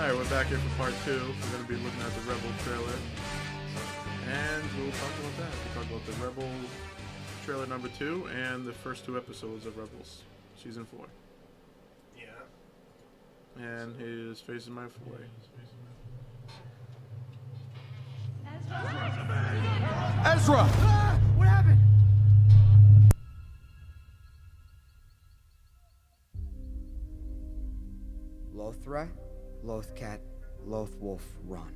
Alright, we're back here for part 2. We're going to be looking at the Rebel trailer. And we'll talk about that. We'll talk about the Rebel trailer number 2 and the first 2 episodes of Rebels, season 4. Yeah. And his face is my way. Ezra! What happened? Lothra, Lothcat, Lothwolf, run.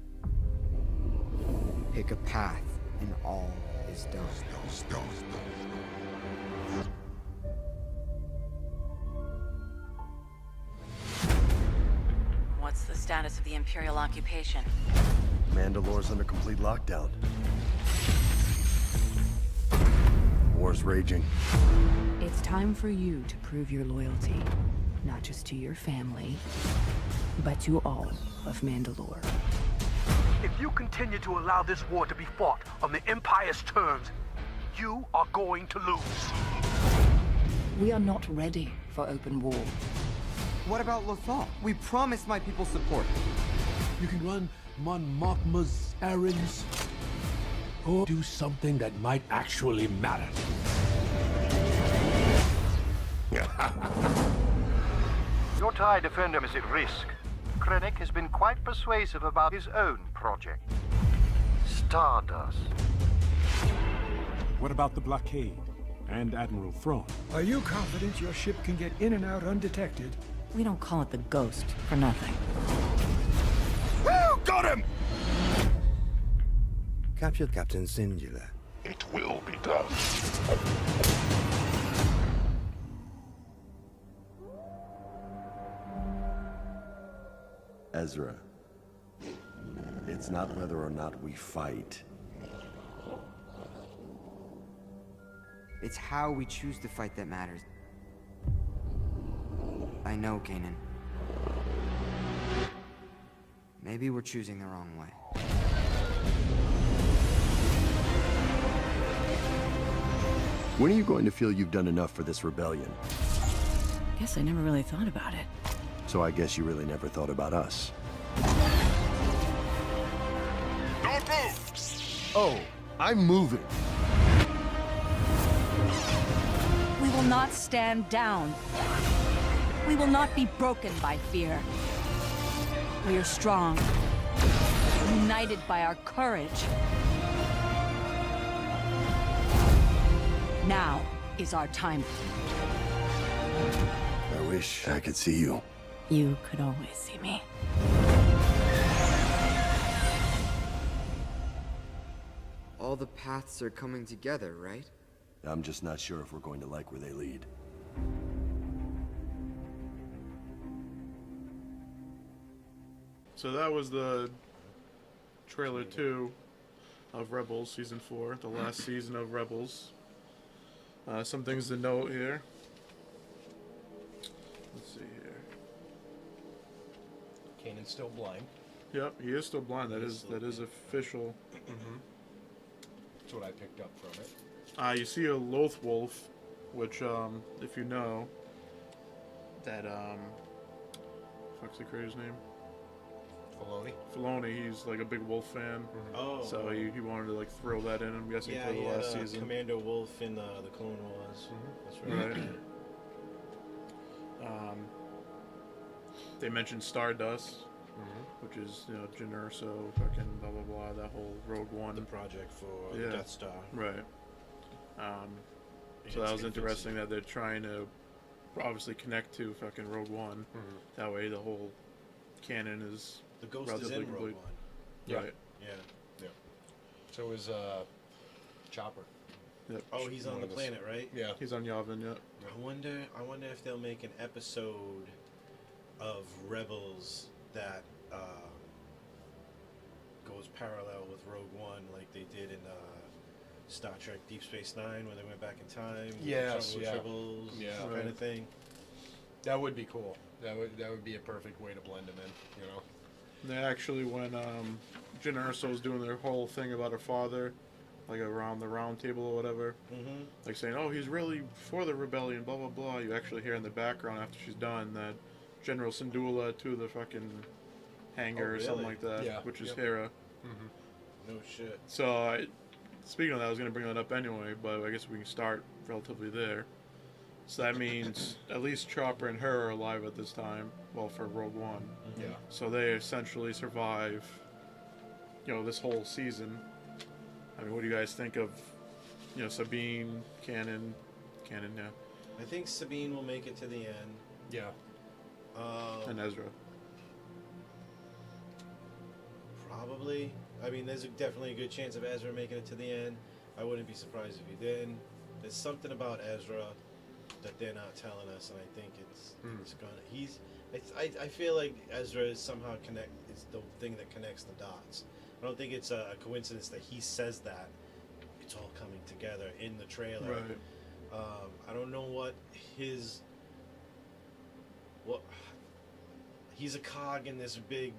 Pick a path, and all is done. What's the status of the Imperial occupation? Mandalore's under complete lockdown. War's raging. It's time for you to prove your loyalty, not just to your family, but to all of Mandalore. If you continue to allow this war to be fought on the Empire's terms, you are going to lose. We are not ready for open war. What about Lothal? We promised my people support. You can run Mon Mothma's errands, or do something that might actually matter. Your TIE defender is at risk. Krennic has been quite persuasive about his own project. Stardust. What about the blockade and Admiral Thrawn? Are you confident your ship can get in and out undetected? We don't call it the Ghost for nothing. Woo! Got him! Capture Captain Singular. It will be done. Ezra, it's not whether or not we fight. It's how we choose to fight that matters. I know, Kanan. Maybe we're choosing the wrong way. When are you going to feel you've done enough for this rebellion? Guess I never really thought about it. So I guess you really never thought about us. Don't move! Oh, I'm moving. We will not stand down. We will not be broken by fear. We are strong, united by our courage. Now is our time. I wish I could see you. You could always see me. All the paths are coming together, right? I'm just not sure if we're going to like where they lead. So that was the trailer 2 of Rebels season 4, the last season of Rebels. Some things to note here. Let's see here. Kanan's still blind. Yep, he is still blind. That is official. That's what I picked up from it. You see a Lothwolf, which, if you know, that, fuck's the creator's name? Filoni, he's like a big Wolf fan. Oh. So he wanted to like throw that in, I'm guessing, for the last season. Commander Wolf in the Clone Wars. That's right. They mentioned Stardust, which is, you know, Jyn Erso, fucking blah blah blah, that whole Rogue One. The project for the Death Star. Right. So that was interesting that they're trying to obviously connect to fucking Rogue One. That way the whole canon is the Ghost is in Rogue One. Right. Yeah. So is Chopper. Yep. Oh, he's on the planet, right? Yeah. He's on Yavin, yeah. I wonder if they'll make an episode of Rebels that goes parallel with Rogue One, like they did in Star Trek Deep Space Nine, where they went back in time. Yes, yeah. Tribbles, Yeah. kind of thing. That would be cool. That would be a perfect way to blend them in, you know. They actually, when Jyn Erso was doing their whole thing about her father, like around the round table or whatever, like saying, oh, he's really for the rebellion, blah, blah, blah. You actually hear in the background after she's done that General Syndulla to the fucking hangar or something like that, Yeah. which is Hera. No shit. So, speaking of that, I was going to bring that up anyway, but I guess we can start relatively there. So that means at least Chopper and her are alive at this time, well, for Rogue One. Yeah. So they essentially survive, this whole season. I mean, what do you guys think of, Sabine, Canon, yeah, I think Sabine will make it to the end. Yeah. and Ezra? Probably. I mean, there's definitely a good chance of Ezra making it to the end. I wouldn't be surprised if he didn't. There's something about Ezra that they're not telling us, and I think it's gonna. I feel like Ezra is somehow is the thing that connects the dots. I don't think it's a coincidence that he says that. It's all coming together in the trailer. Right. I don't know what he's a cog in this big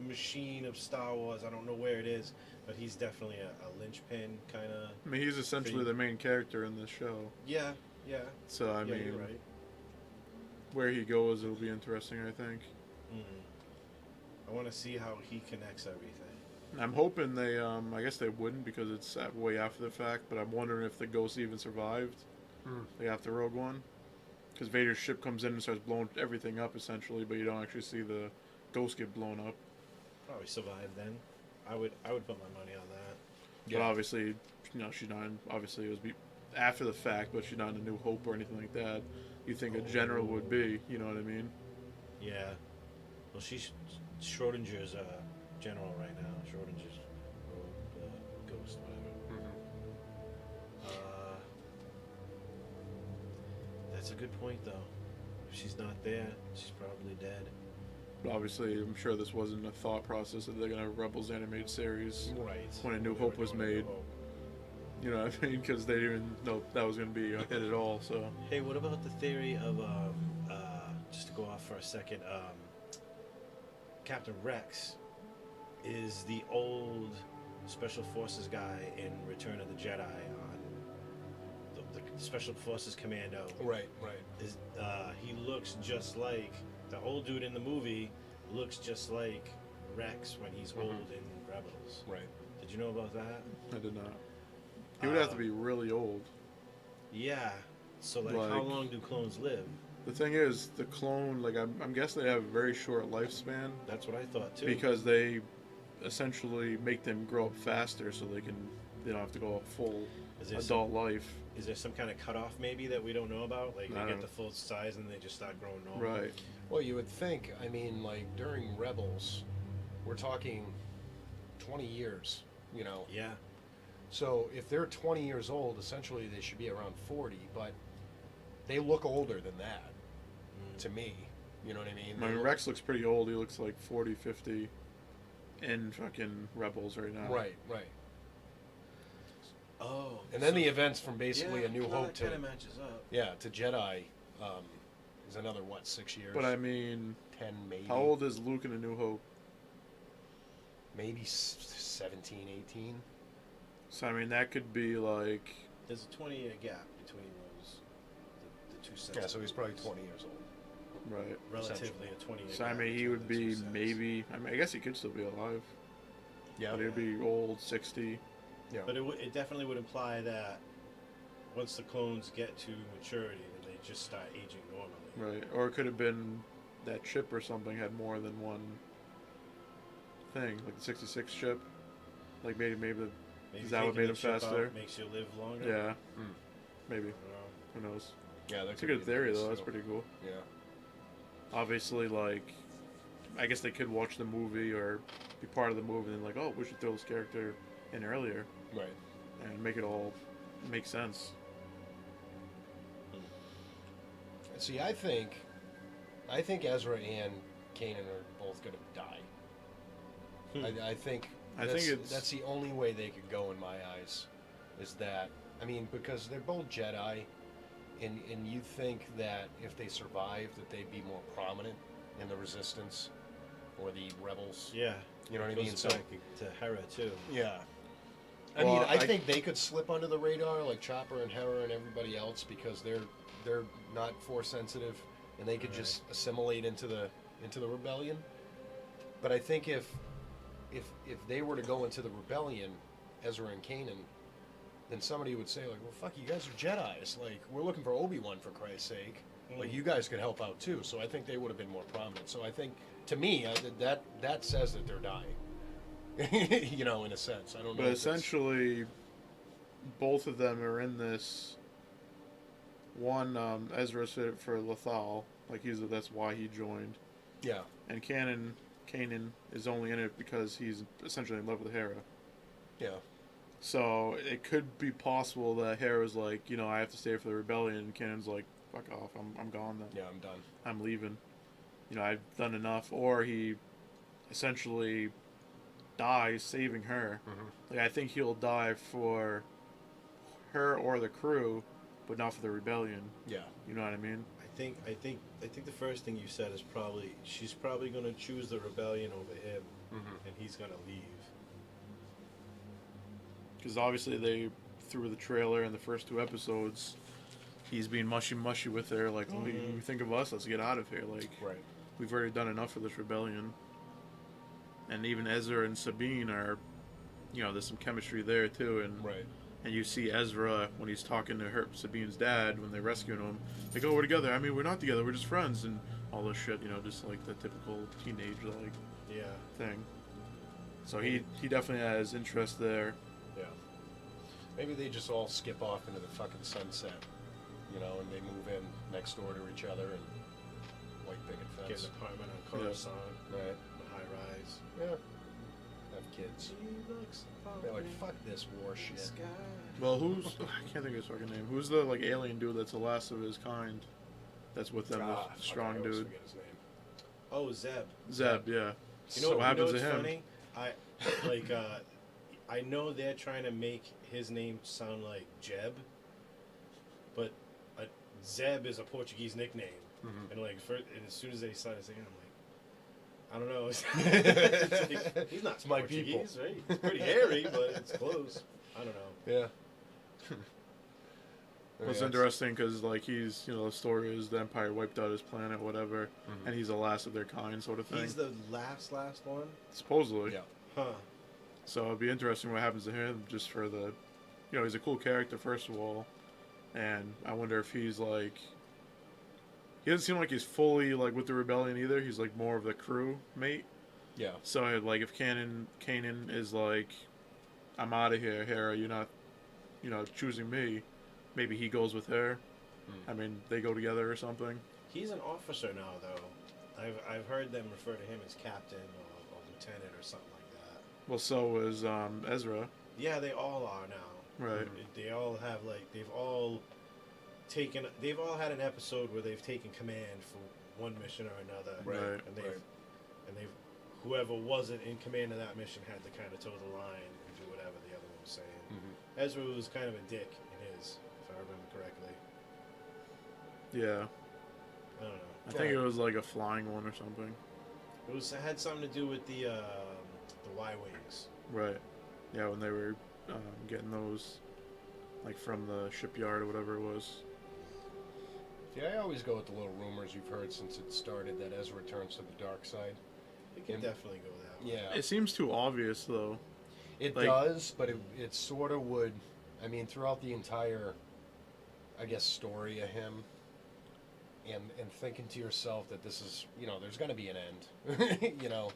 machine of Star Wars. I don't know where it is, but he's definitely a linchpin kind of. I mean, he's essentially the main character in this show. Yeah. So I mean, you're right. where he goes, it'll be interesting, I think. I want to see how he connects everything. I'm hoping they, I guess they wouldn't because it's way after the fact, but I'm wondering if the ghost even survived. Like after Rogue One. Because Vader's ship comes in and starts blowing everything up, essentially, but you don't actually see the ghost get blown up. Probably survived then. I would put my money on that. But obviously, she's not, obviously it was after the fact, but she's not in A New Hope or anything like that. You think a general would be, you know what I mean? Yeah. Well, she's Schrodinger's general right now. Schrodinger's ghost, whatever. That's a good point, though. If she's not there, she's probably dead. But obviously, I'm sure this wasn't a thought process that they're going to have Rebels animated series Right. when A New Hope was made. You know what I mean? Because they didn't even know that was going to be a hit at all. So. Hey, what about the theory of just to go off for a second? Captain Rex is the old Special Forces guy in Return of the Jedi on the Special Forces Commando. Right. He looks just like the old dude in the movie. Looks just like Rex when he's old in Rebels. Right. Did you know about that? I did not. He would have to be really old. Yeah. So how long do clones live? The thing is, the clone, I'm guessing they have a very short lifespan. That's what I thought too. Because they essentially make them grow up faster, so they don't have to go a full adult life. Is there some kind of cutoff maybe that we don't know about? Like they get the full size and they just start growing normal. Right. Well, you would think. I mean, during Rebels, we're talking 20 years. Yeah. So if they're 20 years old, essentially they should be around 40, but they look older than that to me. You know what I mean? I mean, Rex looks pretty old. He looks like 40, 50 in fucking Rebels right now. Right. Oh. And then the events from basically A New Hope that kind of matches up. Yeah, to Jedi is another, 6 years? But I mean... 10 maybe. How old is Luke in A New Hope? Maybe 17, 18. So, I mean, that could be like... There's a 20-year gap between the two sets. Yeah, so he's probably 20 years old. Right. Relatively a 20-year gap. So, I mean, he would be maybe... I mean, I guess he could still be alive. Yeah. But he'd be old, 60. Yeah. But it definitely would imply that once the clones get to maturity, then they just start aging normally. Right. Or it could have been that chip or something had more than one thing. Like the 66 chip. Like maybe is that what made him faster? Makes you live longer? Yeah. Maybe. Who knows? Yeah, that's a good theory, though. That's pretty cool. Yeah. Obviously, I guess they could watch the movie or be part of the movie and oh, we should throw this character in earlier. Right. And make it all make sense. See, I think Ezra and Kanan are both going to die. I think that's the only way they could go in my eyes. Is that, I mean, because they're both Jedi, and you think that if they survive, that they'd be more prominent in the Resistance or the Rebels. Yeah. You know what I mean? So to Hera too. Yeah. I think they could slip under the radar like Chopper and Hera and everybody else because they're not Force sensitive and they could just assimilate into the rebellion. But I think if they were to go into the rebellion, Ezra and Kanan, then somebody would say, like, well, fuck, you guys are Jedis. Like, we're looking for Obi-Wan, for Christ's sake. Like, you guys could help out, too. So I think they would have been more prominent. So I think, to me, that says that they're dying. You know, in a sense. I don't know. But essentially, both of them are in this. One, Ezra's fit for Lothal. Like, that's why he joined. Yeah. And Kanan is only in it because he's essentially in love with Hera. Yeah. So it could be possible that Hera's like, you know, I have to stay for the rebellion, and Kanan's like, fuck off, I'm gone then. Yeah, I'm done. I'm leaving. You know, I've done enough. Or he essentially dies saving her. Like, I think he'll die for her or the crew, but not for the rebellion. Yeah. You know what I mean? I think the first thing you said is she's probably going to choose the rebellion over him, and he's going to leave. Because obviously through the trailer and the first 2 episodes, he's being mushy with her, like, oh, you think of us, let's get out of here. Like, right. We've already done enough for this rebellion. And even Ezra and Sabine are, you know, there's some chemistry there too. And right. And you see Ezra when he's talking to Sabine's dad when they're rescuing him. They go, we're together. I mean, we're not together. We're just friends and all this shit. You know, just like the typical teenage thing. So he definitely has interest there. Yeah. Maybe they just all skip off into the fucking sunset, you know, and they move in next door to each other and white picket fence. Get an apartment on Coruscant. Right. A high rise. Yeah. Have kids. They're like, fuck this war shit. Well, I can't think of his fucking name. Who's the, like, alien dude that's the last of his kind? That's with them, the strong dude. His name. Oh, Zeb. Zeb, yeah. You know, so what happens to him? Funny? I know they're trying to make his name sound like Jeb, but Zeb is a Portuguese nickname, and like, as soon as they started saying, I'm like, I don't know. It's like, he's not my Portuguese, people. right? He's pretty hairy, but it's close. I don't know. Yeah. Well, it's interesting because, like, he's, you know, the story is the Empire wiped out his planet, whatever, and he's the last of their kind, sort of thing. He's the last one? Supposedly. Yeah. Huh. So it'd be interesting what happens to him, just for the, you know, he's a cool character, first of all, and I wonder if he's, like, he doesn't seem like he's fully, like, with the rebellion either. He's, like, more of the crew mate. Yeah. So, like, if Kanan is like, I'm out of here, Hera, you're not, you know, choosing me, maybe he goes with her. I mean, they go together or something. He's an officer now, though. I've heard them refer to him as captain or lieutenant or something like that. Well, so was Ezra. Yeah, they all are now. Right. They all have, like, they've all had an episode where they've taken command for one mission or another. Right. And they've whoever wasn't in command of that mission had to kind of toe the line and do whatever the other one was saying. Ezra was kind of a dick in his, if I remember correctly. Yeah. I don't know. I think it was like a flying one or something. It had something to do with the Y-Wings. Right. Yeah, when they were getting those, like, from the shipyard or whatever it was. Yeah, I always go with the little rumors you've heard since it started that Ezra turns to the dark side. It can definitely go that way. Yeah. It seems too obvious, though. It does, but it sort of would. I mean, throughout the entire, I guess, story of him, and thinking to yourself that this is, you know, there's going to be an end. You know,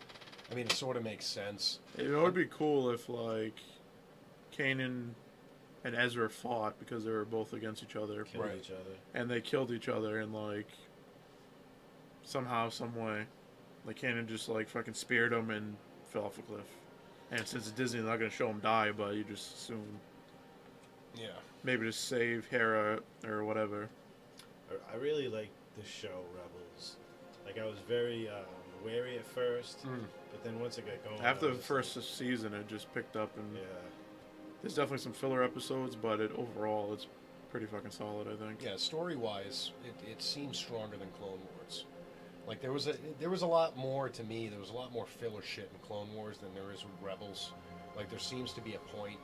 I mean, it sort of makes sense. It would be cool if, like, Kanan and Ezra fought because they were both against each other. Killed each other. And they killed each other in, like, somehow, some way. Like, Kanan just, like, fucking speared him and fell off a cliff. And since it's Disney, they're not going to show him die, but you just assume. Yeah. Maybe just save Hera or whatever. I really like the show Rebels. Like, I was very wary at first, but then once it got going, after the first season, it just picked up, and there's definitely some filler episodes, but overall it's pretty fucking solid, I think. Yeah, story-wise, it seems stronger than Clone Wars. Like, there was a lot more, to me, there was a lot more filler shit in Clone Wars than there is with Rebels. Like, there seems to be a point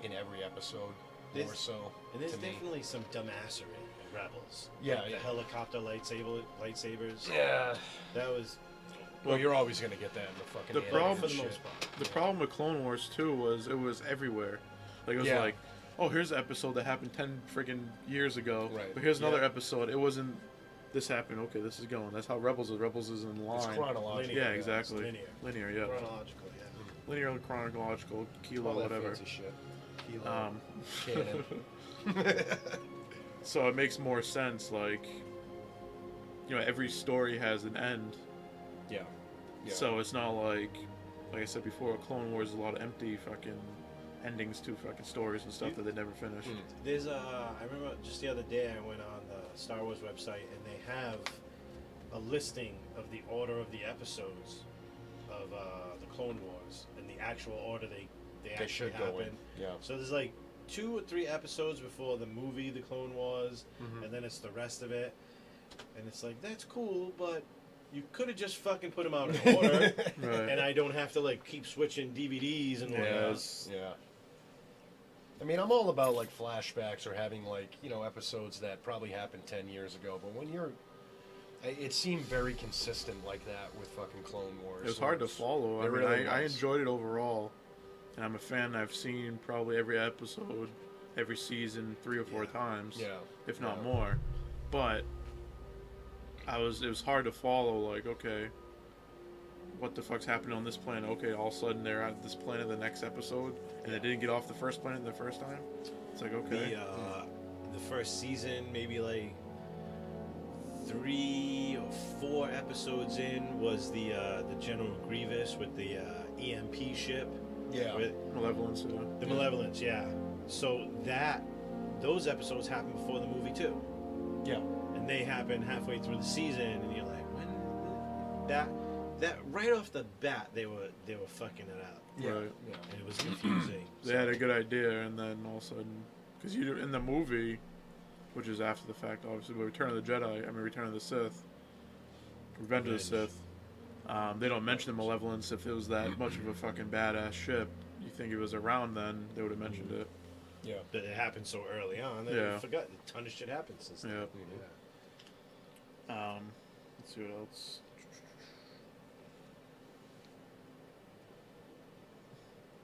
in every episode, more so. And there's definitely some dumbassery in Rebels. Yeah, like the helicopter lightsabers. Yeah. That was Well, you're always going to get that in the fucking the problem for the most part. The problem with Clone Wars too was it was everywhere. Like it was like, oh, here's an episode that happened 10 freaking years ago. Right. But here's another episode. It wasn't. This happened. Okay, this is going. That's how Rebels is. Rebels is in line. It's chronological. Yeah, exactly. Linear. Yeah. Chronological. Yeah. Linear, chronological, kilo, All that whatever. fancy shit. Kilo. Canon. So it makes more sense. Like, every story has an end. Yeah. So it's not like I said before, Clone Wars is a lot of empty fucking endings to fucking stories and stuff that they never finished. There's I remember just the other day I went on the Star Wars website and they have a listing of the order of the episodes of the Clone Wars and the actual order they actually should happen. go in. Yeah. So there's like 2 or 3 episodes before the movie The Clone Wars, and then it's the rest of it. And it's like, that's cool, but you could have just fucking put them out in order, and I don't have to like keep switching DVDs and whatnot. Yeah. I mean, I'm all about like flashbacks or having like episodes that probably happened 10 years ago. But when it seemed very consistent like that with fucking Clone Wars. It was hard to follow. I enjoyed it overall, and I'm a fan. I've seen probably every episode, every season 3 or 4 times, if not more. But it was hard to follow. Like, okay, what the fuck's happening on this planet? Okay, all of a sudden they're at this planet the next episode, and they didn't get off the first planet the first time. It's like, okay. The first season, maybe like 3 or 4 episodes in, was the General Grievous with the EMP ship. Yeah. Malevolence. The Malevolence, yeah. So those episodes happened before the movie too. Yeah. And they happen halfway through the season, and you're like, when that right off the bat they were fucking it up. Yeah. Right. Yeah. And it was confusing. They had a good idea, and then all of a sudden, because in the movie, which is after the fact, obviously, but Return of the Sith, Revenge of the Sith, they don't mention the Malevolence. If it was that much of a fucking badass ship, you think it was around then, they would have mentioned it. Yeah. But it happened so early on that I forgot. A ton of shit happened since then. Let's see what else.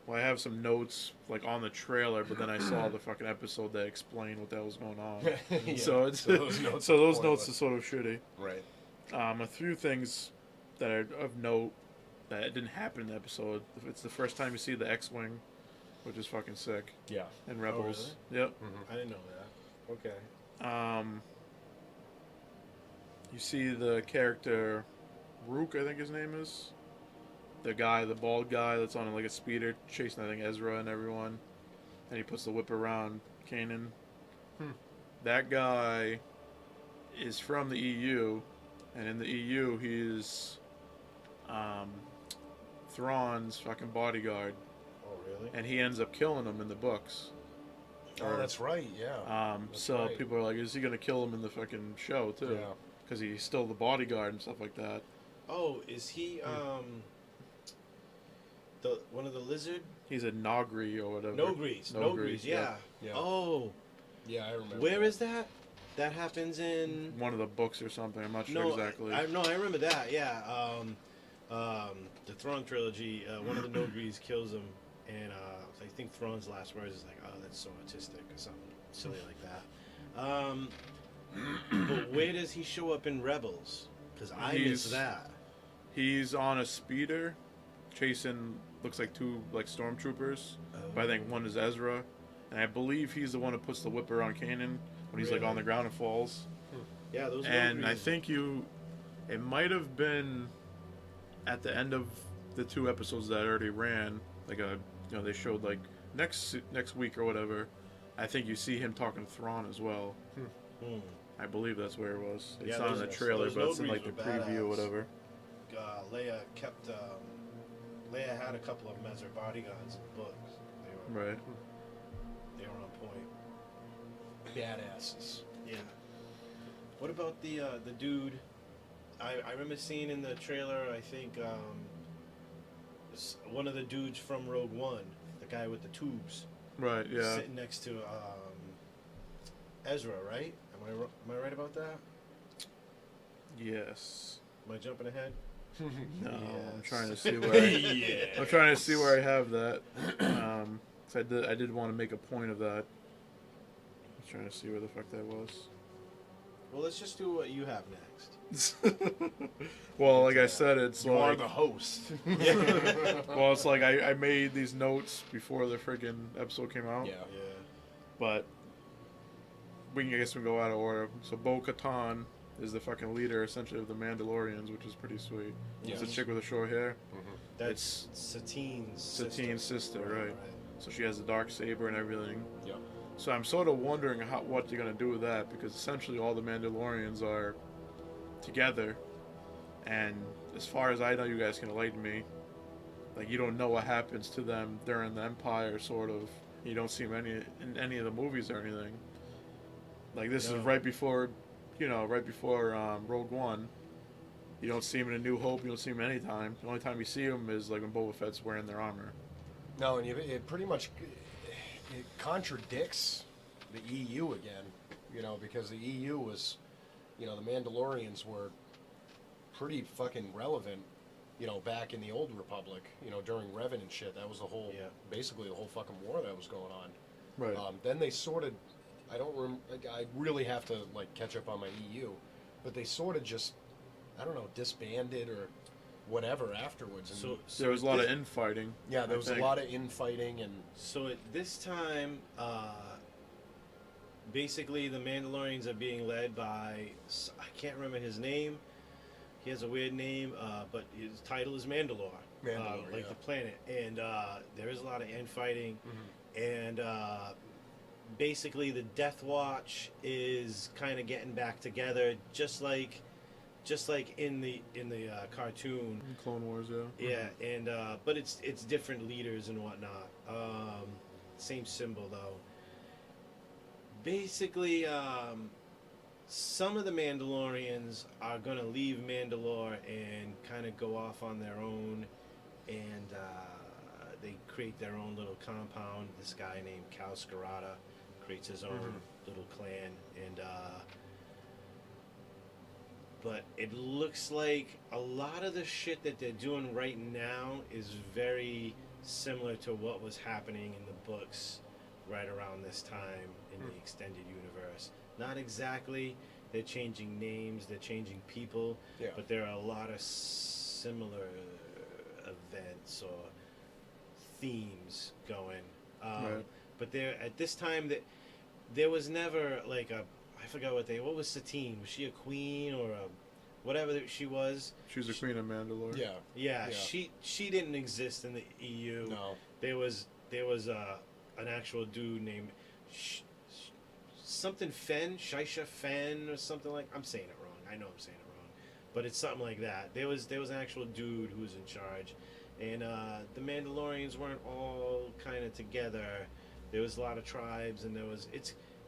Well, I have some notes like on the trailer, but then I saw the fucking episode that explained what the hell was going on. So those notes are sort of shitty. Right. A few things that are of note that didn't happen in the episode. It's the first time you see the X-wing, which is fucking sick. Yeah. In Rebels. Oh, really? Yep. I didn't know that. Okay. You see the character Rook, I think his name is. The bald guy that's on like a speeder chasing, I think, Ezra and everyone. And he puts the whip around Kanan. That guy is from the EU. And in the EU, he's Thrawn's fucking bodyguard. Oh, really? And he ends up killing him in the books. Oh, that's right, yeah. So people are like, is he going to kill him in the fucking show, too? Yeah. Because he's still the bodyguard and stuff like that. Oh, is he, one of the lizard? He's a Nogri or whatever. Nogris, yeah. Oh. Yeah, I remember. Where is that? That happens in one of the books or something. I'm not sure exactly. I remember that. Yeah. The Thrawn trilogy. One of the Nogris kills him, and I think Thrawn's last words is like, "Oh, that's so autistic" or something silly like that. But where does he show up in Rebels? Because I missed that. He's on a speeder, chasing looks like 2 like stormtroopers. But I think one is Ezra, and I believe he's the one who puts the whip around Kanan when he's like on the ground and falls. Yeah, those. And I think it might have been at the end of the 2 episodes that already ran. Like they showed like next week or whatever. I think you see him talking to Thrawn as well. I believe that's where it was. It's not in the trailer, but it's in like the preview or whatever. Leia kept. Leia had a couple of them as her bodyguards in the books. They were on point. Badasses. Yeah. What about the dude? I remember seeing in the trailer. I think one of the dudes from Rogue One, the guy with the tubes. Right. Yeah. Sitting next to Ezra, right? Am I right about that? Yes. Am I jumping ahead? No, I'm trying to see where. I'm trying to see where I have that. 'Cause I did want to make a point of that. I was trying to see where the fuck that was. Well, let's just do what you have next. Well, like I said, it's You like are the host. well, it's like I made these notes before the friggin' episode came out. Yeah. But I guess we can go out of order. So Bo-Katan is the fucking leader, essentially, of the Mandalorians, which is pretty sweet. It's a chick with the short hair. That's Satine's sister, right. So she has the dark saber and everything. Yeah. So I'm sort of wondering what they're gonna do with that, because essentially all the Mandalorians are together, and as far as I know, you guys can enlighten me. Like, you don't know what happens to them during the Empire, sort of. You don't see them in any of the movies or anything. Like, this is right before Rogue One. You don't see him in A New Hope. You don't see him anytime. The only time you see him is like when Boba Fett's wearing their armor. No, and it pretty much it contradicts the EU again, because the EU was, the Mandalorians were pretty fucking relevant, back in the old Republic, during Revan and shit. That was basically the whole fucking war that was going on. Right. Then they sort of, I really have to catch up on my EU, but they sort of just, I don't know, disbanded or whatever afterwards. And so there was a lot of infighting. Yeah, there was a lot of infighting, and so at this time, basically the Mandalorians are being led by, I can't remember his name. He has a weird name, but his title is Mandalore, like the planet. And there is a lot of infighting, and basically the Death Watch is kind of getting back together, just like in the cartoon. Clone Wars, yeah. Yeah, and but it's different leaders and whatnot. Same symbol though. Basically, some of the Mandalorians are gonna leave Mandalore and kind of go off on their own, and they create their own little compound. This guy named Cal Scarata creates his own little clan, and but it looks like a lot of the shit that they're doing right now is very similar to what was happening in the books right around this time in the extended universe. Not exactly. They're changing names, they're changing people, but there are a lot of similar events or themes going. But there, at this time, there was never like I forgot what was Satine? Was she a queen or a whatever she was? She was a queen of Mandalore. Yeah. She didn't exist in the EU. No. There was an actual dude named something Fen, Shisha Fen or something like. I'm saying it wrong. I know I'm saying it wrong, but it's something like that. There was an actual dude who was in charge, and the Mandalorians weren't all kind of together. There was a lot of tribes, and there was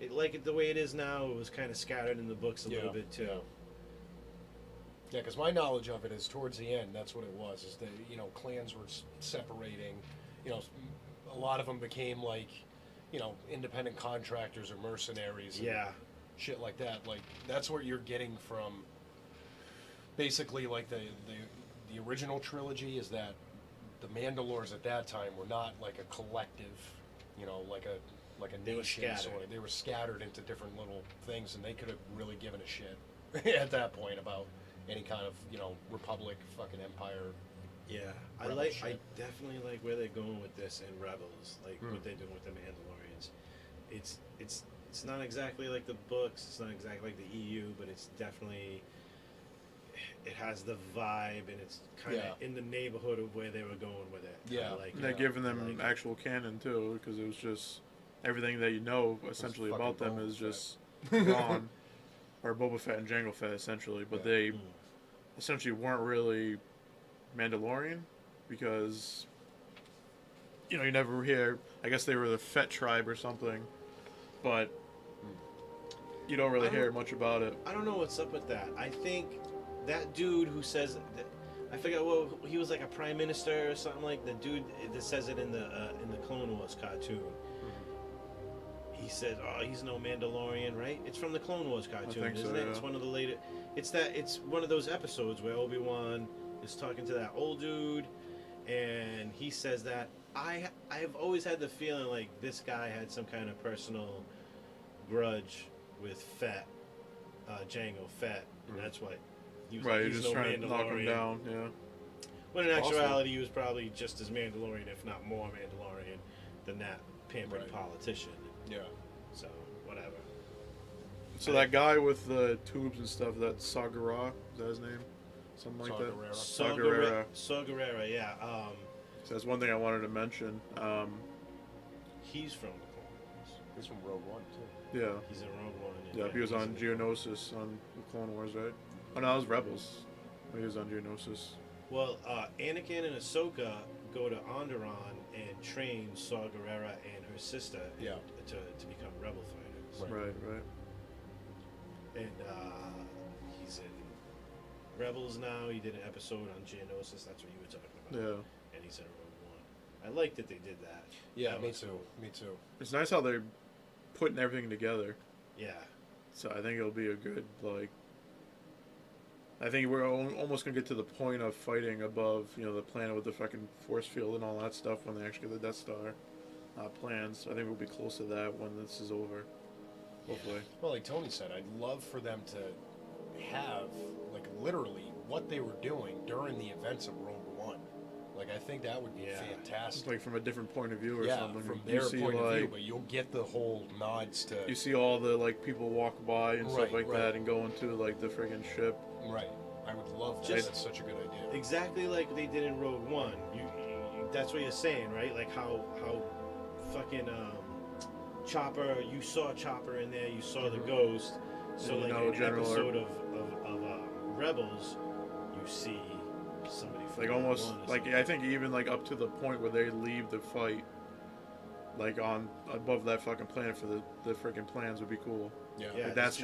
the way it is now. It was kind of scattered in the books a little bit too. Yeah, because my knowledge of it is towards the end. That's what it was. Is that clans were separating. A lot of them became independent contractors or mercenaries. And shit like that. Like that's what you're getting from. Basically, like the original trilogy is that the Mandalores at that time were not like a collective. Like a nation. They were scattered into different little things, and they could have really given a shit at that point about any kind of Republic, fucking Empire. Yeah, I definitely like where they're going with this in Rebels, like what they're doing with the Mandalorians. It's not exactly like the books. It's not exactly like the EU, but it's definitely it has the vibe, and it's kind of in the neighborhood of where they were going with it. Yeah, and they're giving them actual canon too, because it was just everything that essentially about them is just gone, or Boba Fett and Jango Fett essentially, but they essentially weren't really Mandalorian because you never hear. I guess they were the Fett tribe or something, but you don't really hear much about it. I don't know what's up with that. I think that dude who says that, I forget he was like a prime minister or something, like the dude that says it in the Clone Wars cartoon. He said, "Oh, he's no Mandalorian, right?" It's from the Clone Wars cartoon, isn't it? It's one of the later. It's one of those episodes where Obi-Wan is talking to that old dude, and he says that I've always had the feeling like this guy had some kind of personal grudge with Jango Fett, and that's why he was Right, like, you're he's just no trying to knock him Mandalorian. down, yeah. When in actuality, he was probably just as Mandalorian, if not more Mandalorian, than that pampered politician. Yeah. So, whatever. So that guy with the tubes and stuff, that Saw-Gerrera, is that his name? Something like that? Saw-Gerrera. Saw-Gerrera, yeah. So that's one thing I wanted to mention. He's from the Clone Wars. He's from Rogue One, too. Yeah. He's in Rogue One. Yeah, he was on Geonosis on the Clone Wars, right? Oh, no, it was Rebels. He was on Geonosis. Well, Anakin and Ahsoka go to Onderon and train Saw Gerrera and her sister to become rebel fighters. Right. And he's in Rebels now. He did an episode on Geonosis. That's what you were talking about. Yeah. And he's in Rogue One. I like that they did that. Yeah, that me was too. cool. Me too. It's nice how they're putting everything together. Yeah. So I think it'll be a good, like... I think we're almost going to get to the point of fighting above, the planet with the fucking force field and all that stuff when they actually get the Death Star plans. I think we'll be close to that when this is over, hopefully. Well, like Tony said, I'd love for them to have, like, literally what they were doing during the events of Rogue One. Like, I think that would be fantastic. Like from a different point of view or something. From their point of view, but you'll get the whole nods to... You see all the, like, people walk by and stuff like that and go into, like, the friggin' ship. Right. I would love that. That's such a good idea. Exactly like they did in Rogue One. You that's what you're saying, right? Like how fucking Chopper, you saw Chopper in there, you saw the ghost. So like in an episode of Rebels, you see somebody from like almost like I think even like up to the point where they leave the fight, like on above that fucking planet for the freaking plans would be cool. Yeah, like that's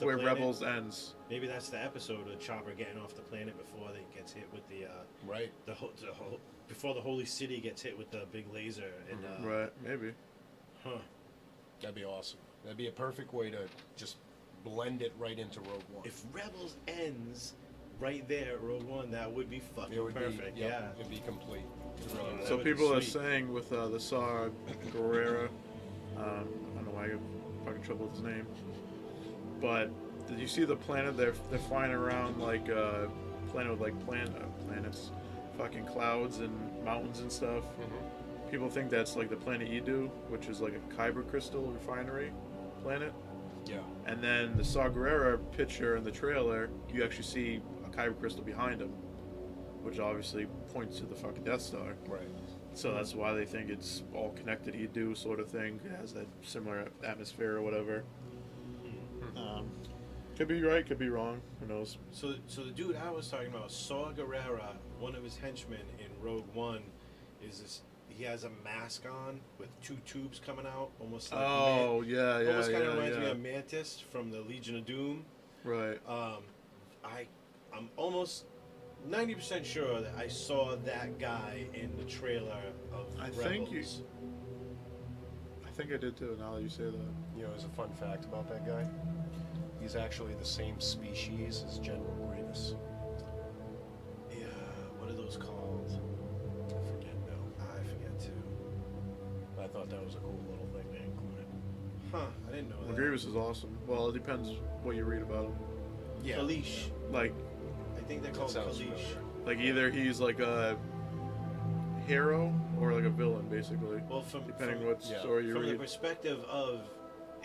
where Rebels ends. Maybe that's the episode of Chopper getting off the planet before they gets hit with the the whole before the holy city gets hit with the big laser and right, maybe. Huh. That'd be awesome. That'd be a perfect way to just blend it right into Rogue One. If Rebels ends right there at Rogue One, that would be fucking perfect. It'd be complete. So people are saying with the Saw Gerrera, I don't know why I get fucking trouble with his name, but did you see the planet they're flying around like a planet with like planets, fucking clouds and mountains and stuff? Mm-hmm. People think that's like the planet Edu, which is like a kyber crystal refinery planet. Yeah. And then the Saw Gerrera picture in the trailer, you actually see a kyber crystal behind him, which obviously points to the fucking Death Star. Right. So that's why they think it's all connected. Edu sort of thing. It has that similar atmosphere or whatever. Could be right, could be wrong. Who knows? So the dude I was talking about, Saw Gerrera, one of his henchmen in Rogue One, is this. He has a mask on with two tubes coming out, almost like almost kind of reminds me of Mantis from the Legion of Doom. Right. I'm almost 90% sure that I saw that guy in the trailer of Rebels. I think I did too. Now that you say that, you know, as a fun fact about that guy, he's actually the same species as General Grievous. Yeah. What are those called? I forget too. I thought that was a cool little thing they included. Huh, I didn't know well, that. Grievous is awesome. Well, it depends what you read about him. Yeah. Kalish. Like, I think they're called Kalish. Like either he's like a hero or like a villain, basically. Well, depending what story you read. From the perspective of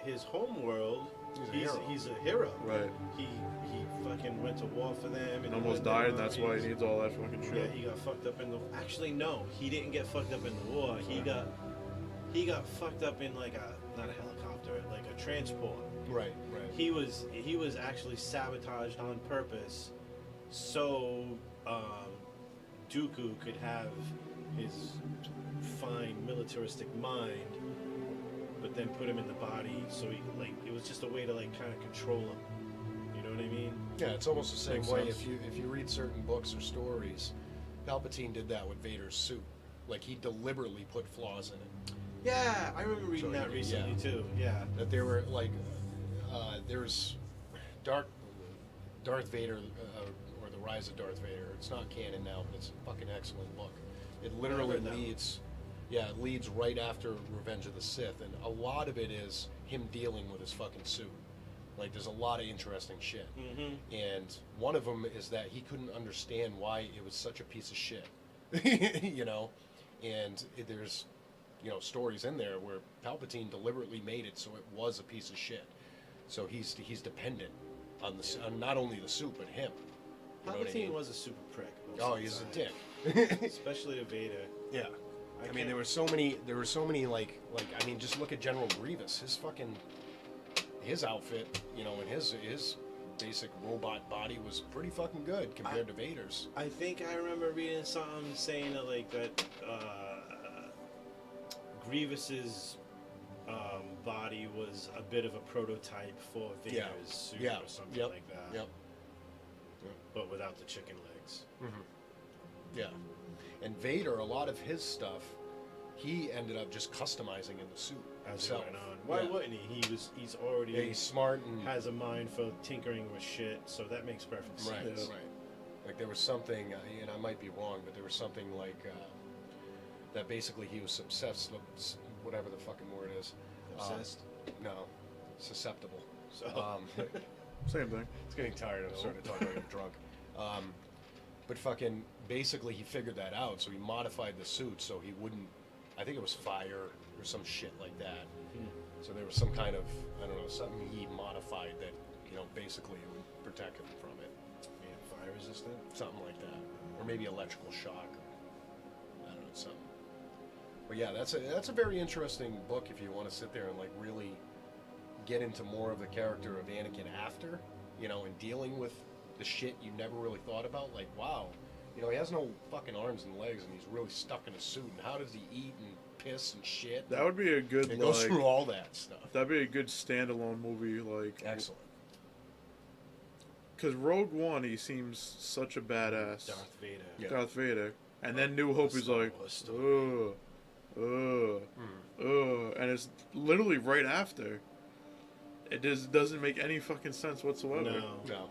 his home world, he's a hero. Right. He fucking went to war for them and almost died, and that's why he needs all that fucking shit. Yeah, he got fucked up in the. Actually, no, he didn't get fucked up in the war. He got fucked up in like not a helicopter, like a transport. Right. He was actually sabotaged on purpose, so Dooku could have his fine militaristic mind, but then put him in the body. So it was just a way to like kind of control him. You know what I mean? Yeah, it's almost the same Makes way. sense. If you read certain books or stories, Palpatine did that with Vader's suit. Like he deliberately put flaws in it. Yeah, I remember reading that recently too. Yeah, that there were like there's Darth Vader or the Rise of Darth Vader. It's not canon now, but it's a fucking excellent book. It literally leads, it leads right after Revenge of the Sith, and a lot of it is him dealing with his fucking suit. Like, there's a lot of interesting shit. And one of them is that he couldn't understand why it was such a piece of shit. You know? And there's, you know, stories in there where Palpatine deliberately made it so it was a piece of shit. So he's dependent on on not only the suit, but him. You know what I mean? was a super prick. Oh, he's a dick. Especially to Vader. Yeah. I mean, there were so many, like, I mean, just look at General Grievous. His outfit, you know, and his basic robot body was pretty fucking good compared to Vader's. I think I remember reading something saying that, like, that Grievous's body was a bit of a prototype for Vader's suit or something like that. Yep. But without the chicken legs. Yeah. And Vader, a lot of his stuff, he ended up just customizing in the suit As he himself. went on. Why wouldn't he? He's already he's smart and has a mind for tinkering with shit, so that makes perfect sense. Right. Like there was something, and I might be wrong, but there was something like that basically he was obsessed, whatever the fucking word is. Obsessed? No. Susceptible. So. Same thing. It's getting tired. I'm starting to talk like I'm drunk. But fucking, basically he figured that out, so he modified the suit so he wouldn't, I think it was fire or some shit like that. So there was some kind of, I don't know, something he modified that, you know, basically it would protect him from it. Yeah, fire resistant? Something like that. Or maybe electrical shock. I don't know, something. But yeah, that's a very interesting book if you want to sit there and like really get into more of the character of Anakin after, you know, and dealing with the shit you never really thought about. Like, wow, you know, he has no fucking arms and legs, and he's really stuck in a suit. And how does he eat and piss and shit? That would be a good. It goes through all that stuff. That'd be a good standalone movie, like. Excellent. Because Rogue One, he seems such a badass. Darth Vader. Yeah. Darth Vader, and then New Hope is like, and it's literally right after. It just doesn't make any fucking sense whatsoever. No.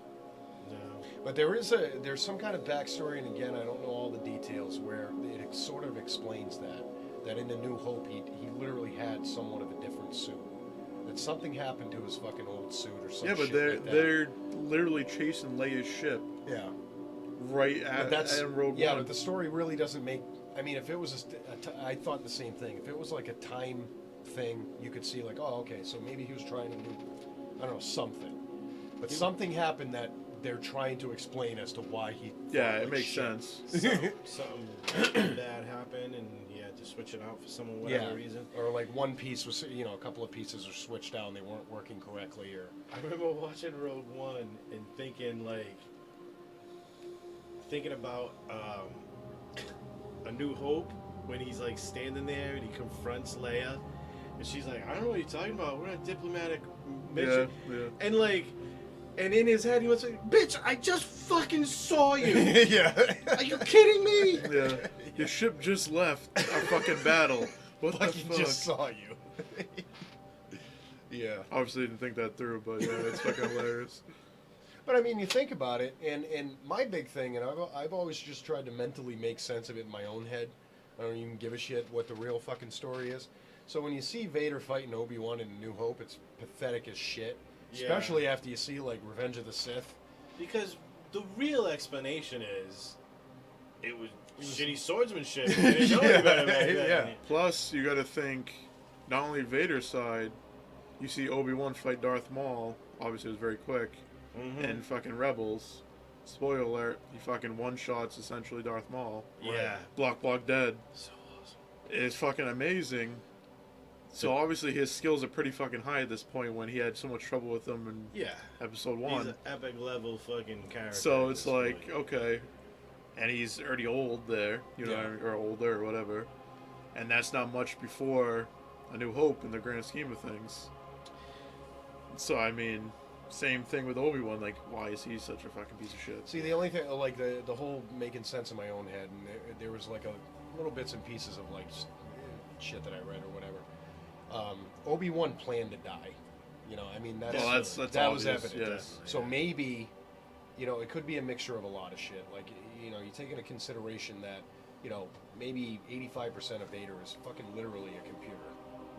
But there's some kind of backstory, and again, I don't know all the details, where it sort of explains that in A New Hope, he literally had somewhat of a different suit. That something happened to his fucking old suit or something. Yeah, but they're literally chasing Leia's ship. Yeah. Right at Rogue One. But the story really doesn't make. I mean, if it was I thought the same thing. If it was like a time thing, you could see like, oh, okay, so maybe he was trying to do, I don't know, something. But something happened that they're trying to explain as to why he. Yeah, it makes sense. Something bad happened, and he had to switch it out for some whatever reason. Or like one piece was, you know, a couple of pieces are switched out and they weren't working correctly. Or I remember watching Rogue One and thinking about A New Hope when he's like standing there and he confronts Leia, and she's like, "I don't know what you're talking about. We're on a diplomatic mission." Yeah. And in his head, he was like, "Bitch, I just fucking saw you." Yeah. Are you kidding me? Yeah. Your ship just left our fucking battle. What the fuck? Just saw you. Yeah. Obviously didn't think that through, but yeah, it's fucking hilarious. But I mean, you think about it, and my big thing, and I've always just tried to mentally make sense of it in my own head. I don't even give a shit what the real fucking story is. So when you see Vader fighting Obi-Wan in A New Hope, it's pathetic as shit. Especially after you see, like, Revenge of the Sith. Because the real explanation is, it was shitty swordsmanship. They didn't know any better back then. Yeah. Plus, you gotta think, not only Vader's side, you see Obi-Wan fight Darth Maul. Obviously, it was very quick. And fucking Rebels. Spoiler alert, he fucking one-shots essentially Darth Maul. Yeah. Block, dead. So awesome. It's fucking amazing. So obviously his skills are pretty fucking high at this point when he had so much trouble with them in episode 1. He's an epic level fucking character. So it's like, okay. And he's already old there, you know, or older or whatever. And that's not much before A New Hope in the grand scheme of things. So, I mean, same thing with Obi-Wan. Like, why is he such a fucking piece of shit? See, the only thing, like, the whole making sense in my own head, and there was, like, a little bits and pieces of, like, shit that I read or whatever. Obi-Wan planned to die. You know, I mean, that was obvious, evident. yes. So maybe, you know, it could be a mixture of a lot of shit. Like, you know, you take into consideration that, you know, maybe 85% of Vader is fucking literally a computer.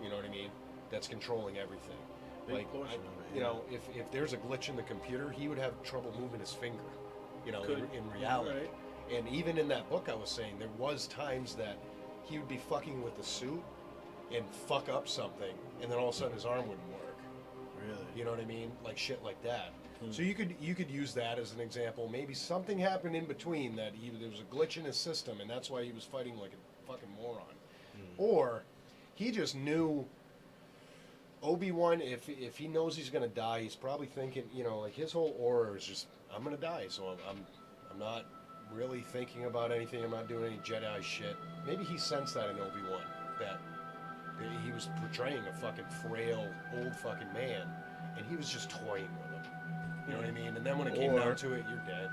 You know what I mean? That's controlling everything. Big portion of it, you know, if there's a glitch in the computer, he would have trouble moving his finger. You know, in reality. Right. And even in that book I was saying, there was times that he would be fucking with the suit and fuck up something, and then all of a sudden his arm wouldn't work. Really? You know what I mean? Like shit like that. So you could use that as an example. Maybe something happened in between that there was a glitch in his system, and that's why he was fighting like a fucking moron. Or he just knew Obi-Wan, if he knows he's gonna die, he's probably thinking, you know, like his whole aura is just, I'm gonna die, so I'm not really thinking about anything. I'm not doing any Jedi shit. Maybe he sensed that in Obi-Wan, that he was portraying a fucking frail old fucking man, and he was just toying with him. You know what I mean? And then when it came down to it, you're dead.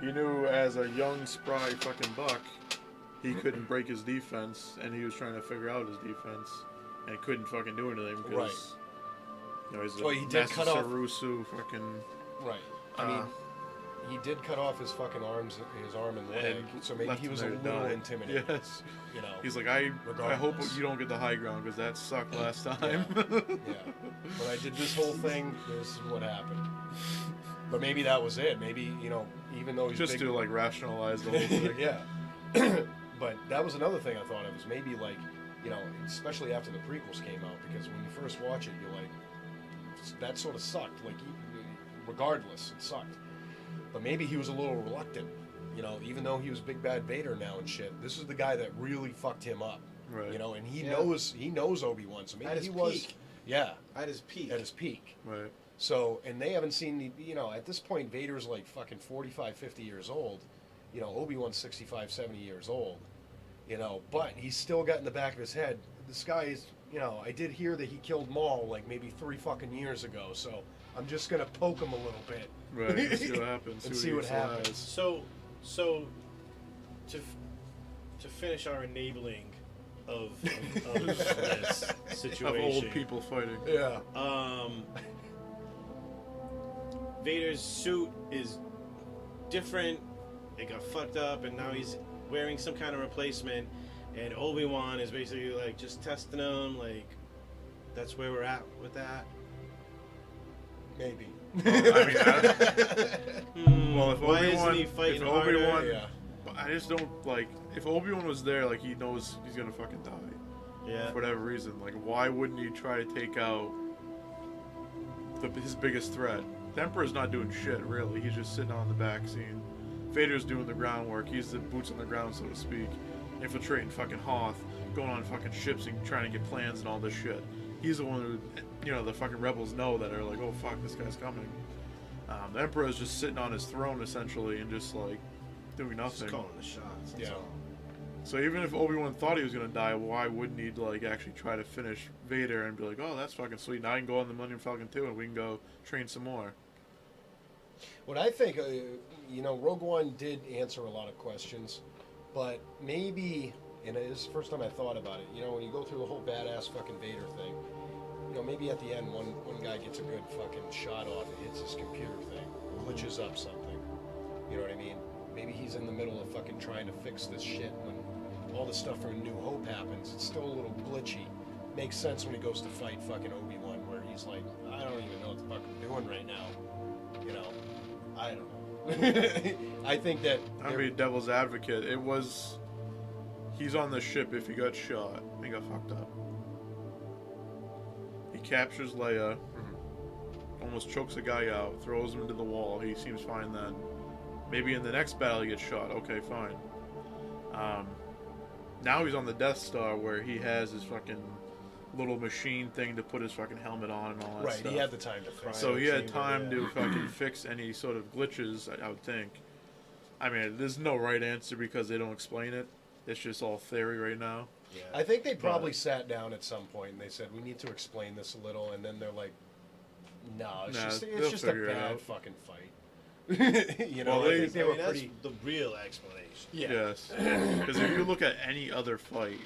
He knew as a young, spry fucking buck, he couldn't break his defense, and he was trying to figure out his defense, and couldn't fucking do anything because, you know, he's a he did cut off Sarusu fucking. Right. I mean, he did cut off his fucking arms, his arm and leg, so maybe he was a little intimidated. Yes. You know. He's like, I hope you don't get the high ground because that sucked last time. Yeah. But I did this whole thing. This is what happened. But maybe that was it. Maybe, you know, even though he's just to like rationalize the whole thing. Yeah. But that was another thing I thought of, is maybe like, you know, especially after the prequels came out, because when you first watch it, you're like, that sort of sucked. Like, regardless, it sucked. But maybe he was a little reluctant, you know, even though he was Big Bad Vader now and shit. This is the guy that really fucked him up, right? You know, and he knows Obi-Wan, so maybe he was, at his peak, right? So, and they haven't seen, you know, at this point, Vader's like fucking 45, 50 years old. You know, Obi-Wan's 65, 70 years old. You know, but he's still got in the back of his head, this guy is, you know, I did hear that he killed Maul like maybe 3 fucking years ago, so I'm just gonna poke him a little bit. Right, see what happens. And see what happens. So to finish our enabling of this situation. Of old people fighting. Yeah. Vader's suit is different. It got fucked up, and now he's wearing some kind of replacement. And Obi-Wan is basically like just testing him. Like, that's where we're at with that. Maybe. Well, if why Obi-Wan, isn't he fighting Obi-Wan, harder? I just don't like. If Obi-Wan was there, like he knows he's gonna fucking die. Yeah. For whatever reason, like why wouldn't he try to take out his biggest threat? The Emperor's not doing shit really. He's just sitting on the back scene. Vader's doing the groundwork. He's the boots on the ground, so to speak, infiltrating fucking Hoth, going on fucking ships and trying to get plans and all this shit. He's the one who, you know, the fucking rebels know that are like, oh fuck, this guy's coming. The Emperor's just sitting on his throne essentially and just like doing nothing. Just calling the shots. That's all. So even if Obi-Wan thought he was gonna die, why wouldn't he like actually try to finish Vader and be like, oh, that's fucking sweet. Now I can go on the Millennium Falcon 2 and we can go train some more. What I think, you know, Rogue One did answer a lot of questions, but maybe, and it's the first time I thought about it, you know, when you go through the whole badass fucking Vader thing, you know, maybe at the end one guy gets a good fucking shot off, it hits his computer thing, glitches up something, you know what I mean? Maybe he's in the middle of fucking trying to fix this shit when all the stuff from New Hope happens. It's still a little glitchy. Makes sense when he goes to fight fucking Obi-Wan, where he's like, I don't even know what the fuck I'm doing right now. You know, I don't know. I think that... I'm being devil's advocate. It was... He's on the ship if he got shot. He got fucked up. He captures Leia, almost chokes a guy out, throws him into the wall. He seems fine then. Maybe in the next battle he gets shot. Okay, fine. Now he's on the Death Star where he has his fucking little machine thing to put his fucking helmet on and all that stuff. Right, he had the time to fix it. So he had time to fucking fix any sort of glitches, I would think. I mean, there's no right answer because they don't explain it. It's just all theory right now. Yeah. I think they probably sat down at some point and they said, we need to explain this a little, and then they're like, no, it's just a bad fucking fight. You know, well, I think they were that's the real explanation. Yeah. Yes. Because if you look at any other fight,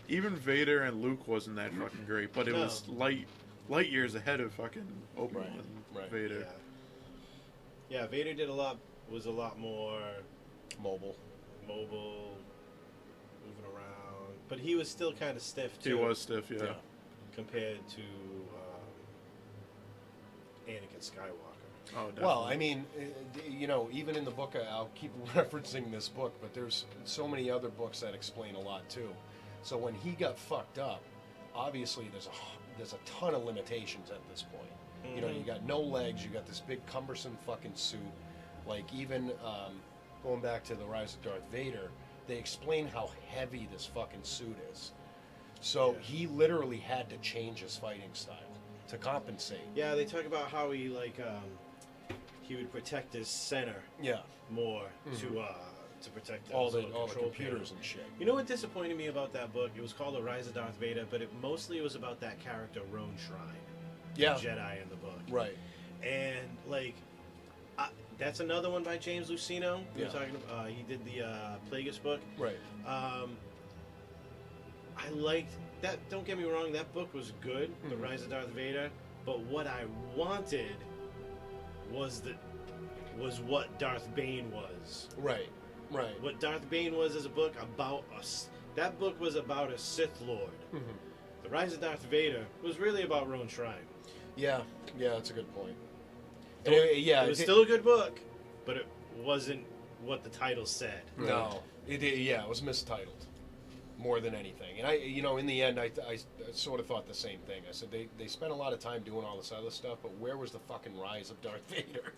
even Vader and Luke wasn't that fucking great, but it was light years ahead of fucking Obi-Wan and Vader. Yeah, Vader did a lot was a lot more mobile, moving around. But he was still kind of stiff too. He was stiff, yeah. Compared to Anakin Skywalker. Oh, definitely. Well, I mean, you know, even in the book, I'll keep referencing this book, but there's so many other books that explain a lot too. So when he got fucked up, obviously there's a ton of limitations at this point. Mm-hmm. You know, you got no legs, you got this big cumbersome fucking suit. Like even going back to the Rise of Darth Vader, they explain how heavy this fucking suit is. So he literally had to change his fighting style to compensate. Yeah, they talk about how he he would protect his center more to protect all the computers and shit. You know what disappointed me about that book? It was called The Rise of Darth Vader, but it mostly was about that character Roan Shrine, the Jedi in the book. Right. And like that's another one by James Luceno. We were talking about, he did the Plagueis book. Right. I liked that. Don't get me wrong, that book was good, The Rise of Darth Vader. But what I wanted was what Darth Bane was. Right. Right. What Darth Bane was as a book about us. That book was about a Sith Lord. Mm-hmm. The Rise of Darth Vader was really about Roan Shrine. Yeah, that's a good point. It was still a good book, but it wasn't what the title said. No, it was mistitled more than anything. And in the end, I sort of thought the same thing. I said they spent a lot of time doing all this other stuff, but where was the fucking rise of Darth Vader?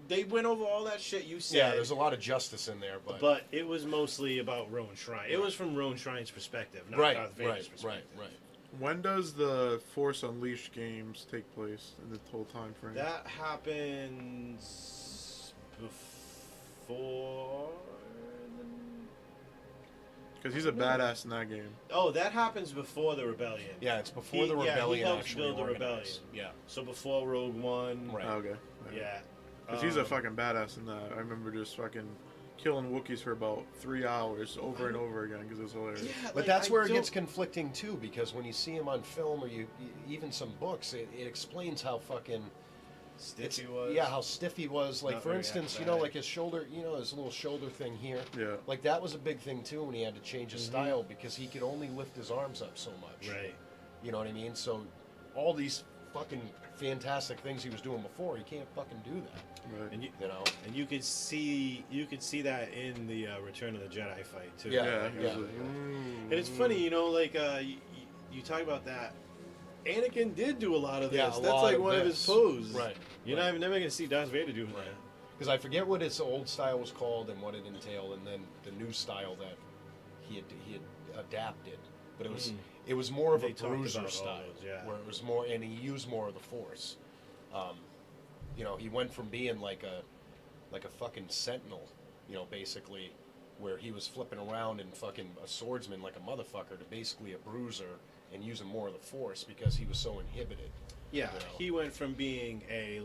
They went over all that shit you said. Yeah, there's a lot of justice in there, but it was mostly about Roan Shrine. It was from Roan Shrine's perspective, not Darth Vader's perspective. Right. When does the Force Unleashed games take place in the whole time frame? That happens before. Because he's a badass in that game. Oh, that happens before the Rebellion. Yeah, it's before the Rebellion. He helps actually build the Rebellion. Yeah. So before Rogue One. Right. Okay. Yeah. Because he's a fucking badass in that. I remember just fucking killing Wookiees for about 3 hours over and over again because it was hilarious. Yeah, but that's where it gets conflicting too, because when you see him on film or you even some books, it explains how fucking stiff he was. Yeah, how stiff he was. Like, for instance, athletic. like his shoulder, his little shoulder thing here. Yeah. Like, that was a big thing too when he had to change his style because he could only lift his arms up so much. Right. You know what I mean? So all these fucking fantastic things he was doing before, he can't fucking do that. Right. And you could see that in the Return of the Jedi fight too. Yeah. And it's funny, you talk about that. Anakin did do a lot of this. Yeah, That's like one of his poses. Right. You're never going to see Darth Vader doing that. Because I forget what his old style was called and what it entailed, and then the new style that he had adapted. But it was more of a bruiser style, where it was more, and he used more of the Force. He went from being like a fucking sentinel, basically, where he was flipping around and fucking a swordsman like a motherfucker, to basically a bruiser and using more of the Force because he was so inhibited. Yeah, he went from being a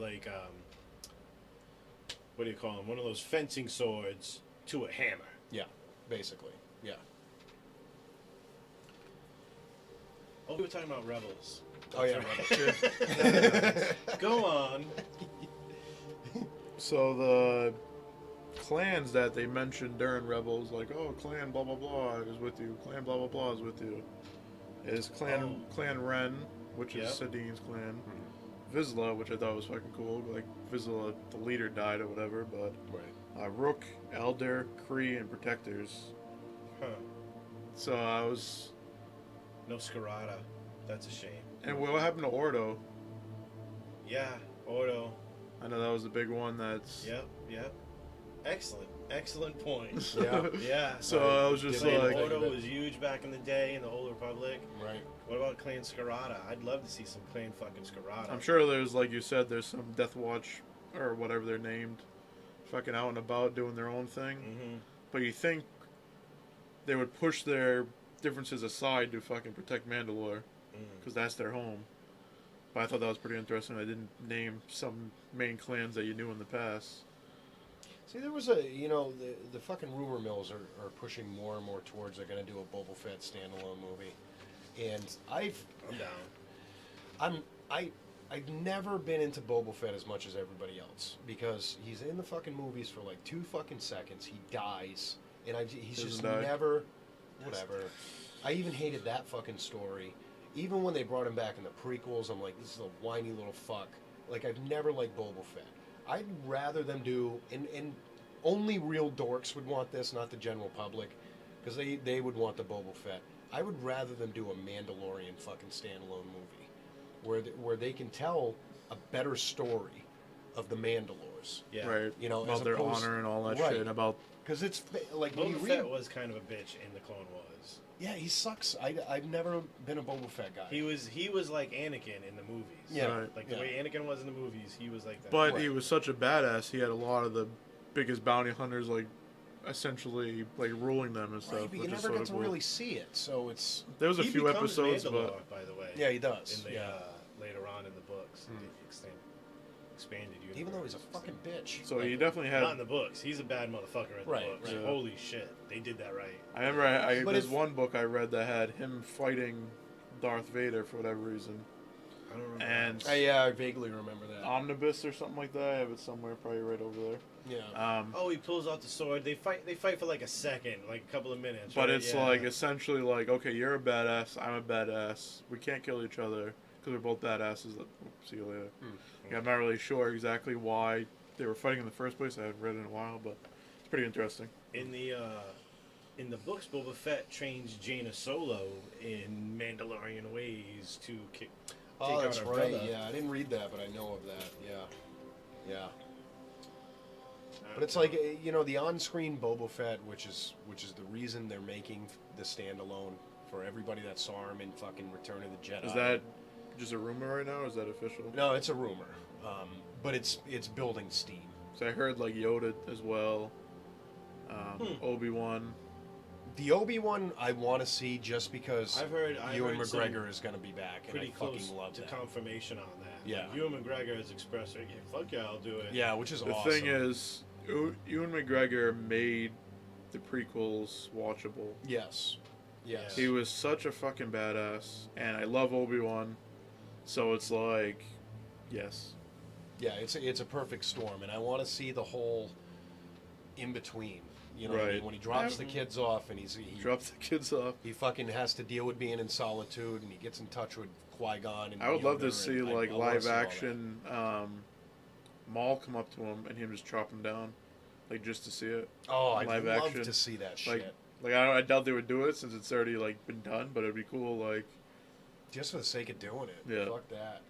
what do you call him? One of those fencing swords to a hammer. Yeah, basically. Yeah. Oh, we were talking about Rebels. Oh yeah, Rebels. Go on. So the clans that they mentioned during Rebels, like, oh, clan blah blah blah is with you, clan blah blah blah is with you, is clan Ren, which is Sadine's clan, Vizsla, which I thought was fucking cool. Like Vizsla, the leader died or whatever, but Rook, Elder, Kree, and Protectors. Huh. So I was. No Scarada. That's a shame. And what happened to Ordo? Yeah, Ordo. I know that was the big one. That's. Yep. Excellent point. Yeah. So I was just like. Ordo was huge back in the day in the Old Republic. Right. What about Clan Scarada? I'd love to see some Clan fucking Scarada. I'm sure there's, like you said, there's some Death Watch or whatever they're named, fucking out and about doing their own thing. Mm-hmm. But you think they would push their differences aside to fucking protect Mandalore, because that's their home. But I thought that was pretty interesting. I didn't name some main clans that you knew in the past. See, there was the fucking rumor mills are pushing more and more towards they're going to do a Boba Fett standalone movie, and I'm down. I've never been into Boba Fett as much as everybody else because he's in the fucking movies for like 2 fucking seconds. He dies, and he's just never. Whatever. I even hated that fucking story. Even when they brought him back in the prequels, I'm like, this is a whiny little fuck. Like, I've never liked Boba Fett. I'd rather them do, and only real dorks would want this, not the general public, because they would want the Boba Fett. I would rather them do a Mandalorian fucking standalone movie, where they can tell a better story of the Mandalores. Yeah. Right. You know, about their honor and all that shit. About because it's like Boba Fett was kind of a bitch in the Clone Wars. Yeah, he sucks. I've never been a Boba Fett guy. He was like Anakin in the movies. Yeah, right. Like the way Anakin was in the movies, he was like that. But he was such a badass. He had a lot of the biggest bounty hunters, like essentially like ruling them and stuff. Right, but you never get to really see it, so it's. There was a few episodes, Mandalore, but by the way. Yeah, he does. In the later on in the books, the expanded universe. Even though he's a fucking bitch. So he definitely had. Not in the books. He's a bad motherfucker in the books. Right. Holy shit, they did that right. I remember there's one book I read that had him fighting Darth Vader for whatever reason. I don't remember. And I vaguely remember that. Omnibus or something like that. I have it somewhere, probably right over there. Yeah. He pulls out the sword. They fight for like a second, like a couple of minutes. But right? it's like essentially like, okay, you're a badass, I'm a badass. We can't kill each other because we're both badasses. See you later. Yeah, I'm not really sure exactly why they were fighting in the first place. I haven't read it in a while, but it's pretty interesting. In the books, Boba Fett trains Jaina Solo in Mandalorian ways to take out that's her right. brother. Yeah, I didn't read that, but I know of that. Yeah. But it's like the on-screen Boba Fett, which is the reason they're making the standalone for everybody that saw him in fucking Return of the Jedi. Is that just a rumor right now, or is that official? No, it's a rumor, but it's building steam. So I heard like Yoda as well, Obi-Wan. The Obi-Wan I want to see just because Ewan McGregor is going to be back, and I close fucking love to that. confirmation on that. Yeah. Like, Ewan McGregor has expressed, like, fuck yeah, I'll do it. Yeah, which is the awesome. thing is, Ewan McGregor made the prequels watchable. Yes. He was such a fucking badass, and I love Obi-Wan, so it's like, yes. Yeah, it's a perfect storm, and I want to see the whole in between. You know what I mean? When he drops the kids off, and he drops the kids off, he fucking has to deal with being in solitude, and he gets in touch with Qui-Gon. And I would love to Yoda, see and like I wanna live see all action Maul come up to him and him just chop him down, like just to see it. Oh, I'd live love action. to see that like, shit. Like I doubt they would do it since it's already like been done, but it'd be cool. Like just for the sake of doing it. Yeah. Fuck that.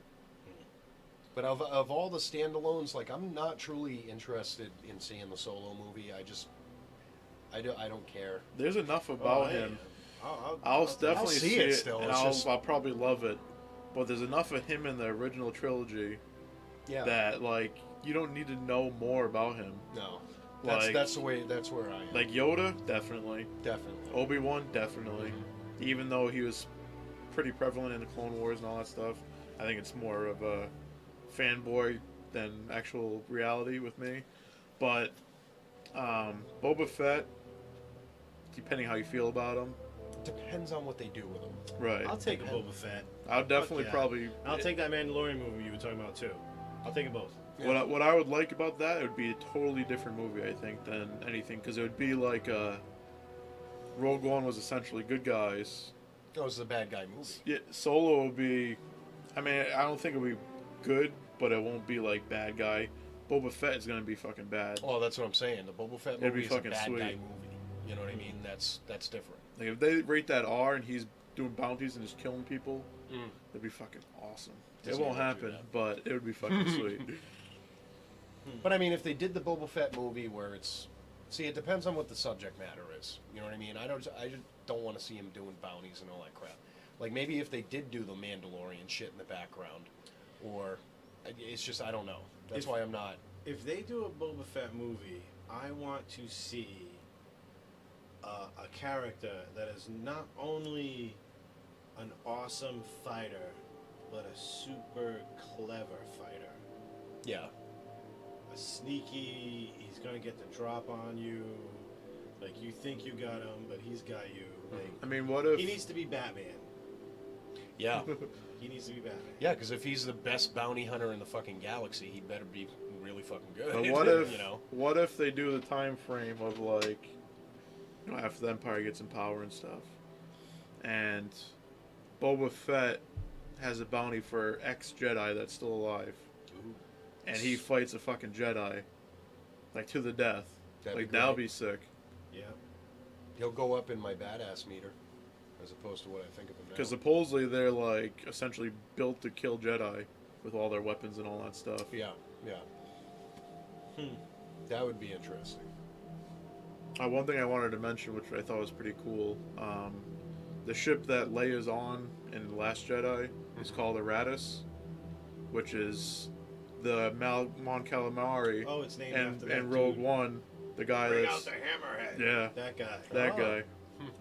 But of all the standalones, like I'm not truly interested in seeing the Solo movie. I don't care. There's enough about him. I'll definitely I'll see it still. and I'll probably love it. But there's enough of him in the original trilogy that like you don't need to know more about him. No. Like, that's the way. That's where I am. Like Yoda, definitely. Definitely. Obi-Wan, definitely. Even though he was pretty prevalent in the Clone Wars and all that stuff, I think it's more of a fanboy than actual reality with me. But Boba Fett, depending how you feel about him, depends on what they do with him. Right. I'll take a Boba Fett. I'll definitely probably. I'll take that Mandalorian movie you were talking about too. I'll take them both. Yeah. What I would like about that, it would be a totally different movie, I think, than anything, because it would be like Rogue One was essentially good guys. It was a bad guy movie. Yeah, Solo would be. I mean, I don't think it would be good, but it won't be like bad guy. Boba Fett is gonna be fucking bad. Oh, that's what I'm saying. The Boba Fett It'd movie be is a fucking bad sweet. guy movie. You know what I mean? That's different. Like if they rate that R and he's doing bounties and just killing people, it'd be fucking awesome. Disney it won't won't happen, do that. but it would be fucking sweet. But I mean, if they did the Boba Fett movie where it's, see, it depends on what the subject matter is. You know what I mean? I just don't want to see him doing bounties and all that crap. Like maybe if they did do the Mandalorian shit in the background, or it's just I don't know. That's why I'm not. If they do a Boba Fett movie, I want to see a character that is not only an awesome fighter, but a super clever fighter. Yeah. A sneaky, he's gonna get the drop on you. Like you think you got him, but he's got you. Like, I mean, what if he needs to be Batman? Yeah. He needs to be Batman. Yeah, because if he's the best bounty hunter in the fucking galaxy, he better be really fucking good. But what if, what if they do the time frame of like, you know, after the Empire gets in power and stuff, and Boba Fett has a bounty for ex-Jedi that's still alive, and he fights a fucking Jedi, like to the death. That'll be sick. Yeah. He'll go up in my badass meter, as opposed to what I think of him now. Because supposedly they're like essentially built to kill Jedi with all their weapons and all that stuff. Yeah, yeah. That would be interesting. One thing I wanted to mention, which I thought was pretty cool, the ship that Leia's on in The Last Jedi is called Aratus, which is the Mon Calamari. Oh, it's named and, after that and Rogue dude. One, the guy Bring that's out the hammerhead. Yeah, That guy. That guy.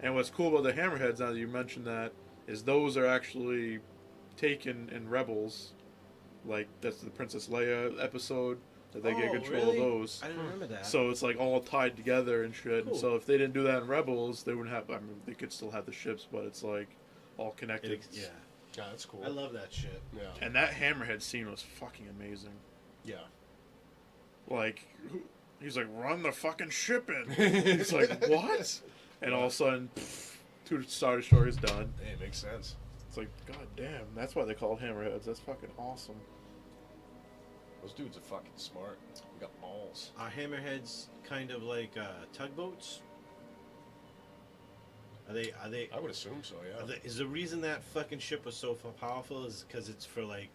And what's cool about the hammerheads, now that you mentioned that, is those are actually taken in Rebels. Like that's the Princess Leia episode that they get control really? of those. I didn't remember that. So it's like all tied together and shit. Cool. And so if they didn't do that in Rebels, they wouldn't have. I mean, they could still have the ships, but it's like all connected. Yeah. Yeah, that's cool. I love that shit. Yeah. And that hammerhead scene was fucking amazing. Yeah. Like, he's like, run the fucking ship in. He's like, what? And all of a sudden, two Star Destroyers done. Hey, it makes sense. It's like, god damn, that's why they call it hammerheads. That's fucking awesome. Those dudes are fucking smart. We got balls. Are hammerheads kind of like tugboats? Are they? I would assume so. Yeah. Is the reason that fucking ship was so powerful is because it's for like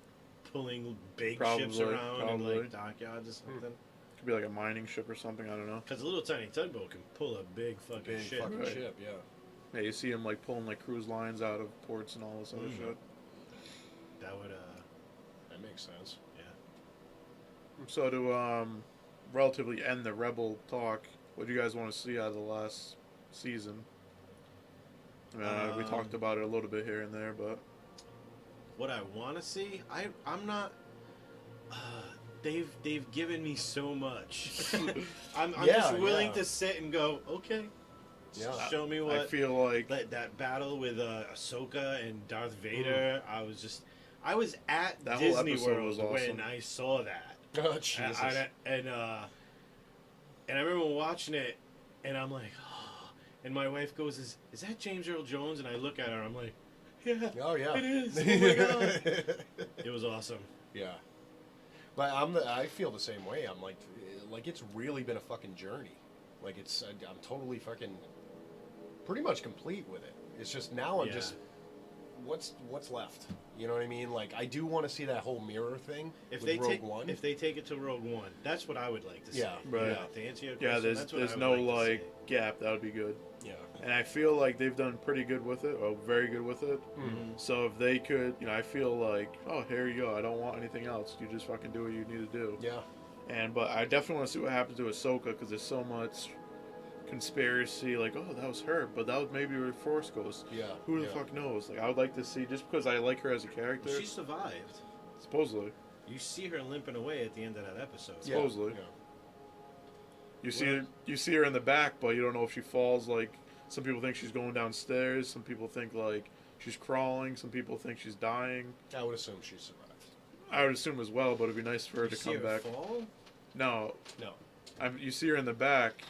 pulling big ships Probably, around in like dockyards or something? Could be like a mining ship or something. I don't know. Because a little tiny tugboat can pull a big fucking ship. Fucking ship. Yeah. Yeah, you see him like pulling like cruise lines out of ports and all this other shit. That would That makes sense. Yeah. So to relatively end the Rebel talk, what do you guys want to see out of the last season? I mean, we talked about it a little bit here and there, but what I want to see, I'm not. They've given me so much. I'm just willing to sit and go, okay. Yeah. Show me what. I feel like that battle with Ahsoka and Darth Vader. I was at That whole Disney episode World was awesome. when I saw that. Oh Jesus! And I remember watching it, and I'm like, oh. And my wife goes, "Is that James Earl Jones?" And I look at her, I'm like, yeah. Oh yeah. It is. Oh my god. It was awesome. Yeah. But I feel the same way. I'm like it's really been a fucking journey. Like I'm totally fucking pretty much complete with it. It's just now I'm just what's left. You know what I mean? Like I do want to see that whole mirror thing If with Rogue One. If they take it to Rogue One, that's what I would like to see. Yeah, right. Yeah, to answer your question, that's what there's I would no like to see. gap. That would be good. Yeah. And I feel like they've done pretty good with it, or very good with it. Mm-hmm. So if they could, I feel like, oh, here you go. I don't want anything else. You just fucking do what you need to do. Yeah. But I definitely want to see what happens to Ahsoka because there's so much conspiracy. Like, oh, that was her, but that was maybe where Force Ghost. Yeah. Who the fuck knows? Like, I would like to see just because I like her as a character. Well, she survived. Supposedly. You see her limping away at the end of that episode. Supposedly. Yeah. You see her in the back, but you don't know if she falls. Like, some people think she's going downstairs. Some people think like she's crawling. Some people think she's dying. I would assume she survived. I would assume as well, but it'd be nice for her to come back. Fall? No. You see her in the back,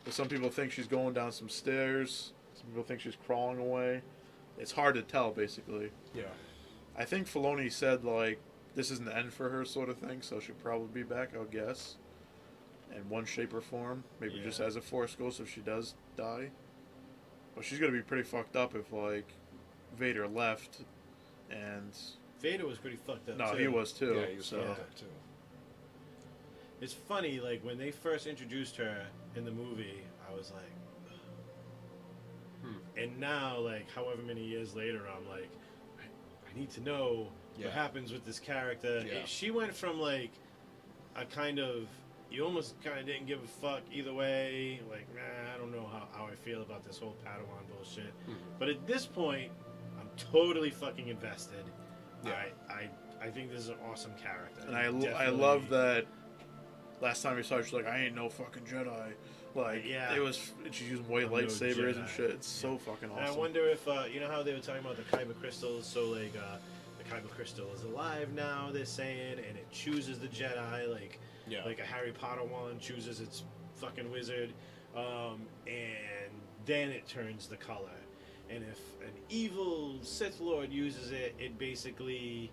but some people think she's going down some stairs. Some people think she's crawling away. It's hard to tell, basically. Yeah. I think Filoni said like this isn't the end for her, sort of thing. So she'll probably be back, I would guess, in one shape or form. Maybe just as a Force Ghost if she does die. But she's gonna be pretty fucked up if like Vader left, and Vader was pretty fucked up. no, too. he was too. Yeah, he was fucked up too. It's funny, like when they first introduced her in the movie, I was like, and now, like however many years later, I'm like, I need to know what happens with this character. Yeah. She went from like a kind of, you almost kind of didn't give a fuck either way. Like, I don't know how I feel about this whole Padawan bullshit. But at this point, I'm totally fucking invested. Yeah. I think this is an awesome character. And I love that. Last time we saw her, she's like, I ain't no fucking Jedi. Like, yeah, it was. She's using white lightsabers and shit. It's so fucking awesome. And I wonder if you know how they were talking about the Kyber crystals. So like, the Kyber crystal is alive now. They're saying, and it chooses the Jedi, like a Harry Potter wand chooses its fucking wizard, and then it turns the color. And if an evil Sith Lord uses it, it basically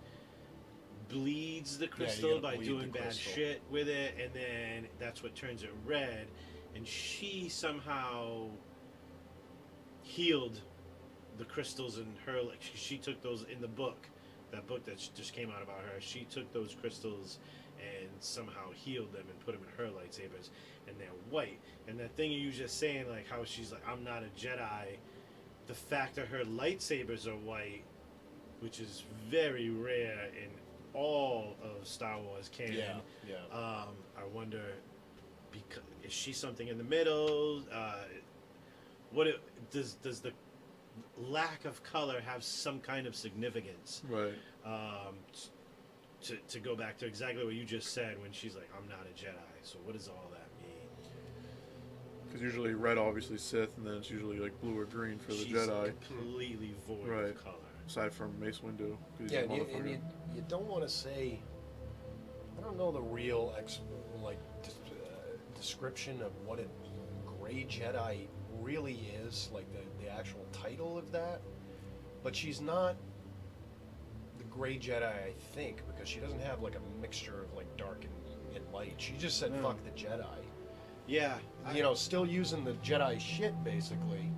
bleeds the crystal by doing bad shit with it, and then that's what turns it red. And she somehow healed the crystals in her. Like she took those in the book, that book that just came out about her. She took those crystals and somehow healed them and put them in her lightsabers, and they're white. And that thing you were just saying, like how she's like, I'm not a Jedi. The fact that her lightsabers are white, which is very rare in all of Star Wars canon. I wonder, because is she something in the middle? Does the lack of color have some kind of significance? Right. To go back to exactly what you just said when she's like, I'm not a Jedi. So what does all that mean? Because usually red, obviously Sith, and then it's usually like blue or green for the Jedi. Completely void of color. Aside from Mace Windu. Yeah, and you don't want to say. I don't know the real description of what a gray Jedi really is, like the actual title of that. But she's not the gray Jedi, I think, because she doesn't have like a mixture of like dark and light. She just said fuck the Jedi. Yeah. Still using the Jedi shit basically.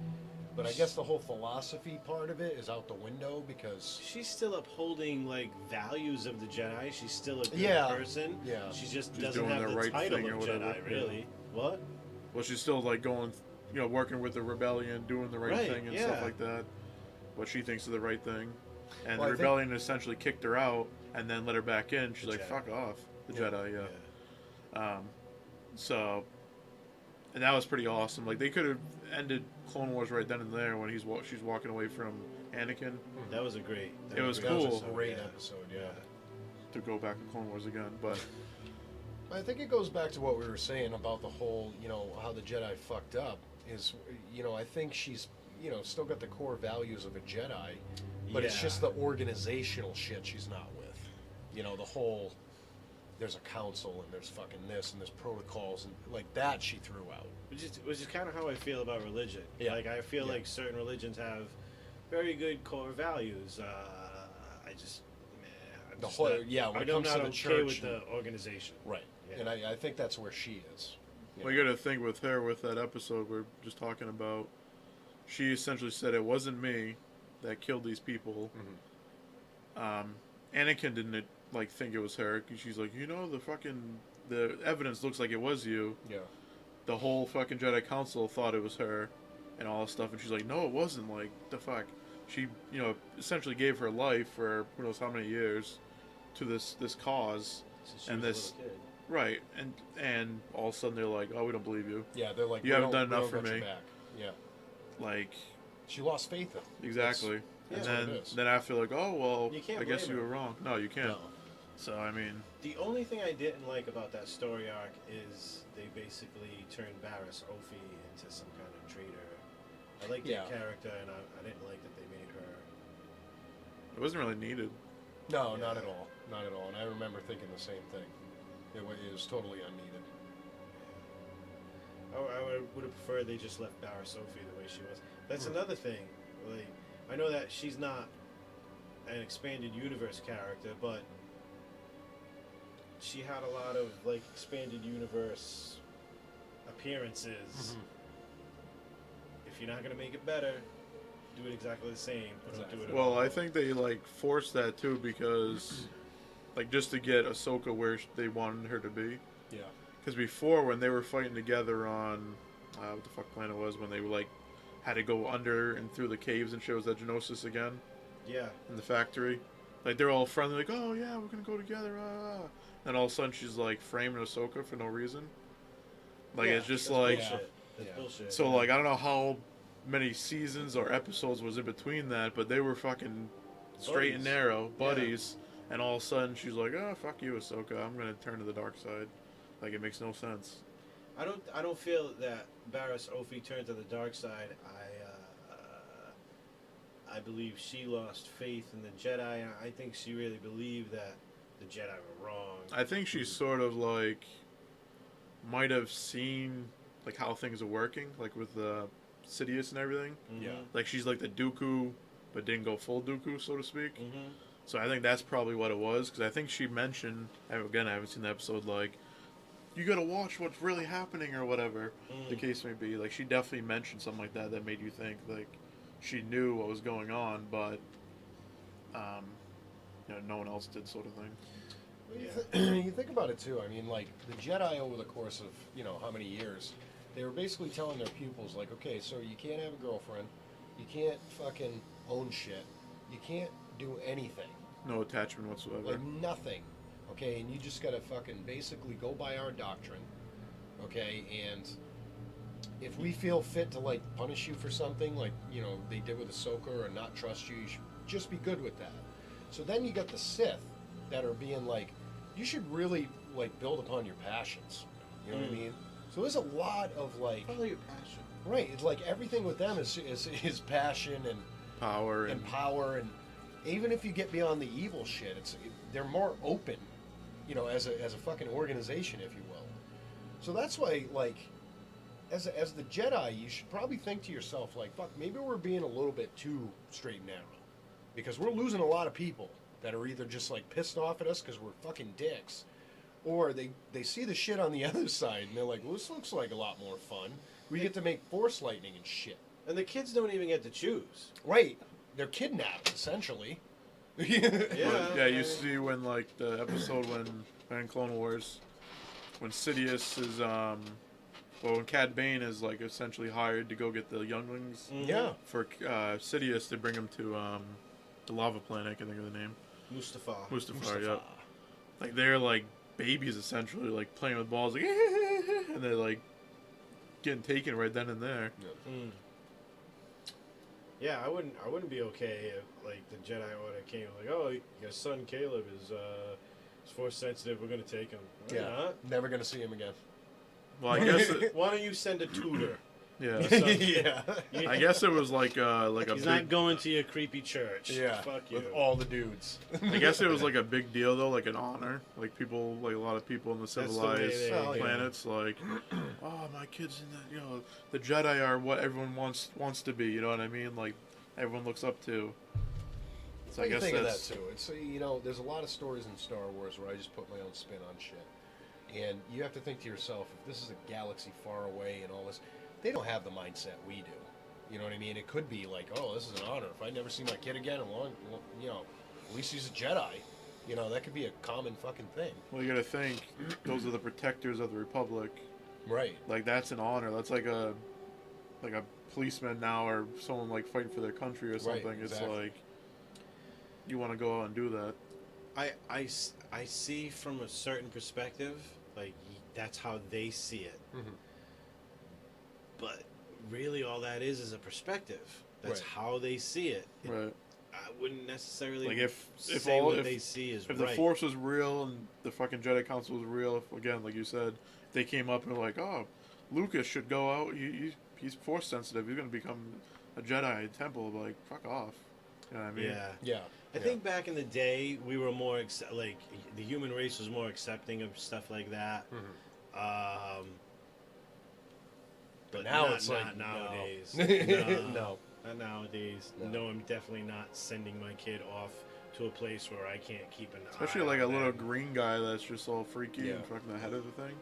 But I guess the whole philosophy part of it is out the window because she's still upholding like values of the Jedi. She's still a good person. Yeah. She just doesn't have the title of Jedi, really. What? Well, she's still like going, working with the rebellion, doing the right thing and stuff like that. What she thinks is the right thing, and the rebellion essentially kicked her out and then let her back in. She's like, "Fuck off, the Jedi." So, and that was pretty awesome. Like they could have ended Clone Wars right then and there when she's walking away from Anakin. That was a great. It was cool. That was a great episode. Yeah. To go back to Clone Wars again, but I think it goes back to what we were saying about the whole, how the Jedi fucked up. Is, I think she's, still got the core values of a Jedi, but it's just the organizational shit she's not with. The whole. There's a council and there's fucking this and there's protocols and like that she threw out. Which is kind of how I feel about religion. Yeah. Like I feel like certain religions have very good core values. I'm not okay with the organization. Right. Yeah. And I think that's where she is. Well, you got to think with her with that episode we're just talking about. She essentially said it wasn't me that killed these people. Mm-hmm. Anakin didn't think it was her. She's like, the evidence looks like it was you. Yeah. The whole fucking Jedi Council thought it was her, and all this stuff. And she's like, no, it wasn't. Like the fuck. She, essentially gave her life for who knows how many years to this cause, and this. Right, and all of a sudden they're like, oh, we don't believe you. Yeah, they're like, you haven't done enough for me. Yeah. Like. She lost faith in him. Exactly. And then I feel like, oh well, I guess you were wrong. No, you can't. No. So I mean, the only thing I didn't like about that story arc is they basically turned Barriss Ophi into some kind of traitor. I liked that character, and I didn't like that they made her. It wasn't really needed. No, not at all. Not at all. And I remember thinking the same thing. It was totally unneeded. I would have preferred they just left Barriss Ophi the way she was. That's another thing. Like, I know that she's not an expanded universe character, but she had a lot of expanded universe appearances. Mm-hmm. If you're not gonna make it better, do it exactly the same. But don't do it. Well, I think they forced that too because, just to get Ahsoka where they wanted her to be. Yeah. Because before, when they were fighting together on what the fuck planet was, when they had to go under and through the caves and shit, was that Geonosis again? Yeah. In the factory, they're all friendly, like, oh yeah, we're gonna go together. And all of a sudden she's framing Ahsoka for no reason. It's just bullshit. That's bullshit. So I don't know how many seasons or episodes was in between that, but they were fucking straight and narrow buddies. And all of a sudden she's like, oh fuck you, Ahsoka, I'm gonna turn to the dark side. It makes no sense. I don't feel that Barriss Offee turned to the dark side. I believe she lost faith in the Jedi, and I think she really believed that the Jedi were wrong. I think she sort of like might have seen like how things are working, like with Sidious and everything. Yeah. Like she's like the Dooku, but didn't go full Dooku, so to speak. Mm-hmm. So I think that's probably what it was, because I think she mentioned, again, I haven't seen the episode, like, you gotta watch what's really happening or whatever the case may be. Like, she definitely mentioned something like that made you think, like, she knew what was going on, but, you know, no one else did, sort of thing. Well, you think about it, too. I mean, like, the Jedi over the course of, you know, how many years, they were basically telling their pupils, like, okay, so you can't have a girlfriend, you can't fucking own shit, you can't do anything. No attachment whatsoever. Like, nothing. Okay, and you just gotta fucking basically go by our doctrine. Okay, and if we feel fit to, like, punish you for something, like, you know, they did with Ahsoka, or not trust you, you should just be good with that. So then you got the Sith that are being like, you should really, like, build upon your passions. You know what I mean? So there's a lot of, like... Follow your passion. Right, it's like everything with them is passion and... Power. And power, and even if you get beyond the evil shit, they're more open, you know, as a fucking organization, if you will. So that's why, like, as the Jedi, you should probably think to yourself, like, fuck, maybe we're being a little bit too straight and narrow. Because we're losing a lot of people that are either just, like, pissed off at us because we're fucking dicks, or they see the shit on the other side, and they're like, well, this looks like a lot more fun. We get to make force lightning and shit. And the kids don't even get to choose. Right. They're kidnapped, essentially. Yeah, you see when, like, the episode when Clone Wars, when Sidious is, when Cad Bane is, like, essentially hired to go get the younglings. Yeah. For Sidious to bring him to the lava planet, I can think of the name. Mustafar, yeah. Like, they're, like, babies, essentially, like, playing with balls, like, and they're, like, getting taken right then and there. Yeah. Yeah, I wouldn't be okay if, like, the Jedi Order came like, oh, your son Caleb is force sensitive. We're gonna take him. No, yeah, never gonna see him again. Well, I guess why don't you send a tutor? Yeah. Yeah. I guess it was like He's not going to your creepy church. Yeah. Fuck you. With all the dudes. I guess it was like a big deal though, like an honor. Like people, like a lot of people in the civilized planets, like, oh, my kid's in the, you know, the Jedi are what everyone wants to be. You know what I mean? Like everyone looks up to. So I guess think that's... of that too. It's, you know, there's a lot of stories in Star Wars where I just put my own spin on shit, and you have to think to yourself, if this is a galaxy far away and all this, they don't have the mindset we do. You know what I mean? It could be like, oh, this is an honor. If I never see my kid again, you know, at least he's a Jedi. You know, that could be a common fucking thing. Well, you gotta think, those are the protectors of the Republic. Right. Like, that's an honor. That's like a policeman now, or someone, like, fighting for their country or something. Right, exactly. It's like, you want to go out and do that. I see from a certain perspective, like, that's how they see it. Mm-hmm. But really, all that is a perspective. That's how they see it. Right. I wouldn't necessarily like if say all, what if, they see is if right. the Force was real and the fucking Jedi Council was real, if, again, like you said, they came up and were like, oh, Lucas should go out. He's Force sensitive. He's gonna become a Jedi Temple. Like, fuck off. You know what I mean? Yeah. I think back in the day, we were more like the human race was more accepting of stuff like that. Mm-hmm. But now not, it's like not nowadays. No. Not nowadays. No, I'm definitely not sending my kid off to a place where I can't keep an Especially eye like a on little them. green guy that's just all freaky and fucking the head of the thing.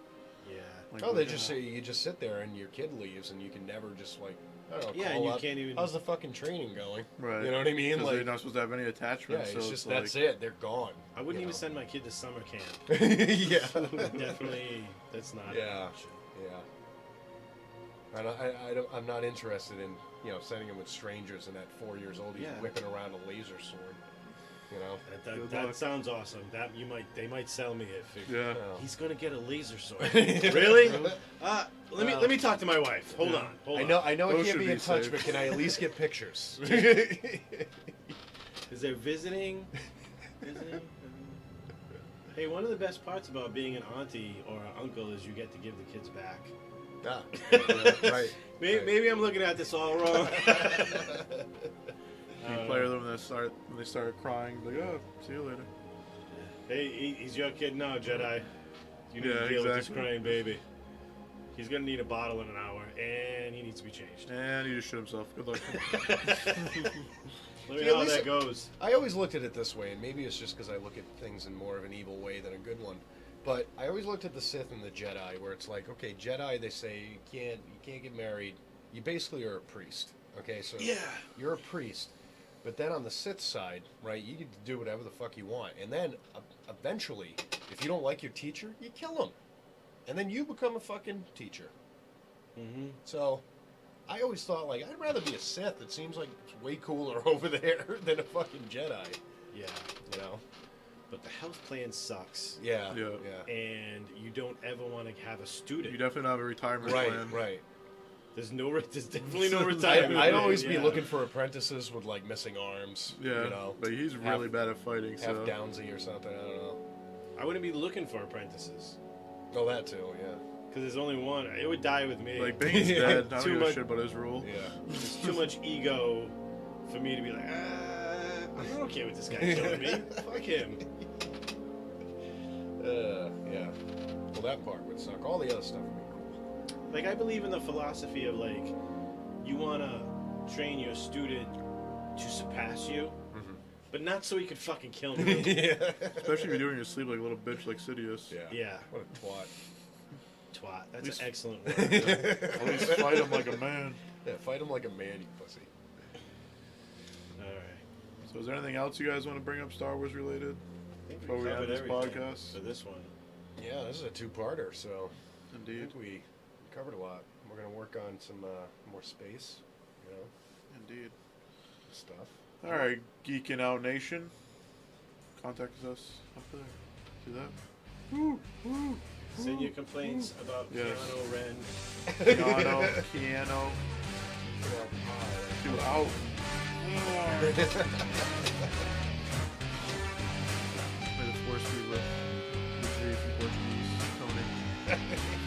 Yeah. Like, Oh, they just say you just sit there and your kid leaves and you can never just like, I don't know, Yeah, call and you up, can't even. how's the fucking training going? Right. You know what I mean? 'Cause Like, they're not supposed to have any attachment. yeah, so it's just like, that's it. They're gone. I wouldn't you even know? send my kid to summer camp. Yeah. Definitely, that's not an Yeah. option. Yeah. I'm not interested in, you know, sending him with strangers and at 4 years old he's whipping around a laser sword. You know, That sounds awesome. They might sell me it. Yeah. He's gonna get a laser sword. Really? Let me talk to my wife. Hold on. I know I Those can't should be be in touch, safe. but can I at least get pictures? Is there visiting? Hey, one of the best parts about being an auntie or an uncle is you get to give the kids back. Ah, yeah, right. Maybe I'm looking at this all wrong. You play with them when they start crying. Like, oh, see you later. Hey, he's your kid now, Jedi. You need to deal with this crying baby. He's gonna need a bottle in an hour, and he needs to be changed. And he just shit himself. Good luck. Let me know how that goes. I always looked at it this way, and maybe it's just because I look at things in more of an evil way than a good one. But I always looked at the Sith and the Jedi, where it's like, okay, Jedi, they say you can't get married. You basically are a priest. Okay, so you're a priest. But then on the Sith side, right, you get to do whatever the fuck you want. And then eventually, if you don't like your teacher, you kill him. And then you become a fucking teacher. Mm-hmm. So I always thought, like, I'd rather be a Sith. It seems like it's way cooler over there than a fucking Jedi. Yeah. You know? But the health plan sucks. Yeah. And you don't ever want to have a student. You definitely don't have a retirement plan. Right. There's definitely no retirement. I'd always be looking for apprentices with like missing arms. Yeah, you know, but he's really bad at fighting. Half so. Downsy or something. I don't know. I wouldn't be looking for apprentices. Oh, that too. Yeah. Because there's only one. It would die with me. Like Bane's dead. I don't give a shit about his rule. Yeah. There's too much ego for me to be like, I'm not okay with this guy killing me. Fuck him. Yeah. Well, that part would suck. All the other stuff would be cool. Like, I believe in the philosophy of, like, you want to train your student to surpass you, but not so he could fucking kill me. Especially if you're doing your sleep like a little bitch like Sidious. Yeah. What a twat. Twat. That's an excellent word. At least fight him like a man. Yeah, fight him like a man, you pussy. Alright. So is there anything else you guys want to bring up Star Wars related before we end this podcast? For this one. Yeah, this is a two-parter, so Indeed. I think we covered a lot. We're going to work on some more space, you know. Indeed. Stuff. All right, Geekin' Out Nation. Contact us up there. See that? Woo, woo. Send your complaints about Keanu Ren. Keanu. Too out. May the force be with you from Portuguese, Tony.